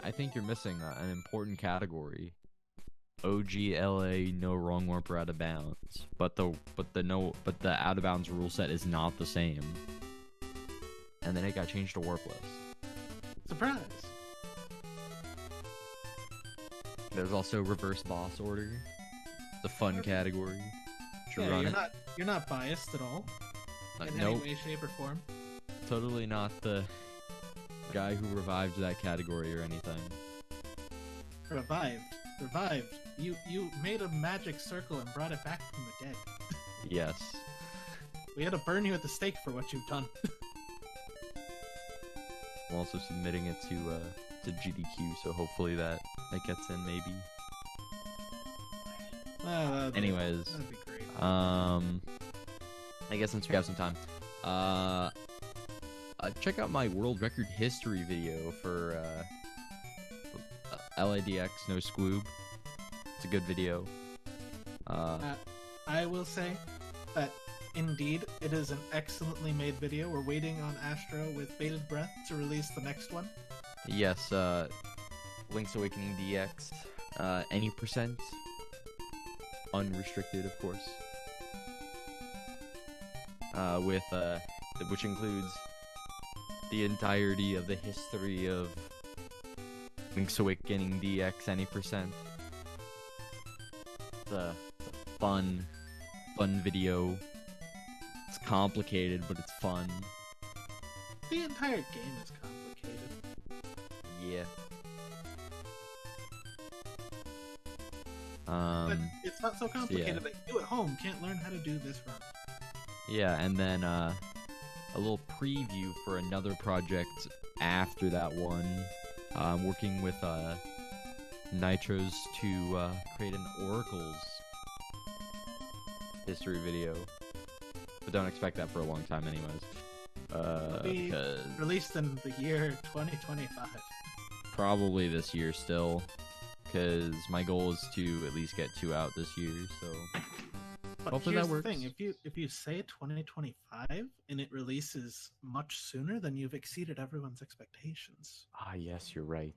I think you're missing an important category. OGLA no wrong warp or out of bounds, but the out of bounds rule set is not the same, and then it got changed to warpless. Surprise! There's also reverse boss order. It's a fun category. Should Yeah, run it. you're not biased at all, in Nope, any way, shape, or form. totally not the guy who revived that category or anything. Revived. You made a magic circle and brought it back from the dead. Yes. We had to burn you at the stake for what you've done. I'm also submitting it to GDQ, so hopefully that gets in maybe. Anyways, that'd be great. I guess since we have some time, check out my world record history video for LADX No Squoob. It's a good video. I will say that indeed it is an excellently made video. We're waiting on Astro with bated breath to release the next one. Yes, Link's Awakening DX, any percent, unrestricted, of course. Which includes the entirety of the history of Link's Awakening DX, any percent. It's a fun video. It's complicated, but it's fun. The entire game is complicated. Yeah. But it's not so complicated that you at home can't learn how to do this run. Yeah, and then a little preview for another project after that one. I'm working with Nitros to create an Oracle's history video. But don't expect that for a long time anyways. It'll be Because released in the year 2025. probably this year still. Because my goal is to at least get 2 out this year, so... But Hopefully here's that works. the thing: if you say 2025 and it releases much sooner, then you've exceeded everyone's expectations. Ah, yes, you're right.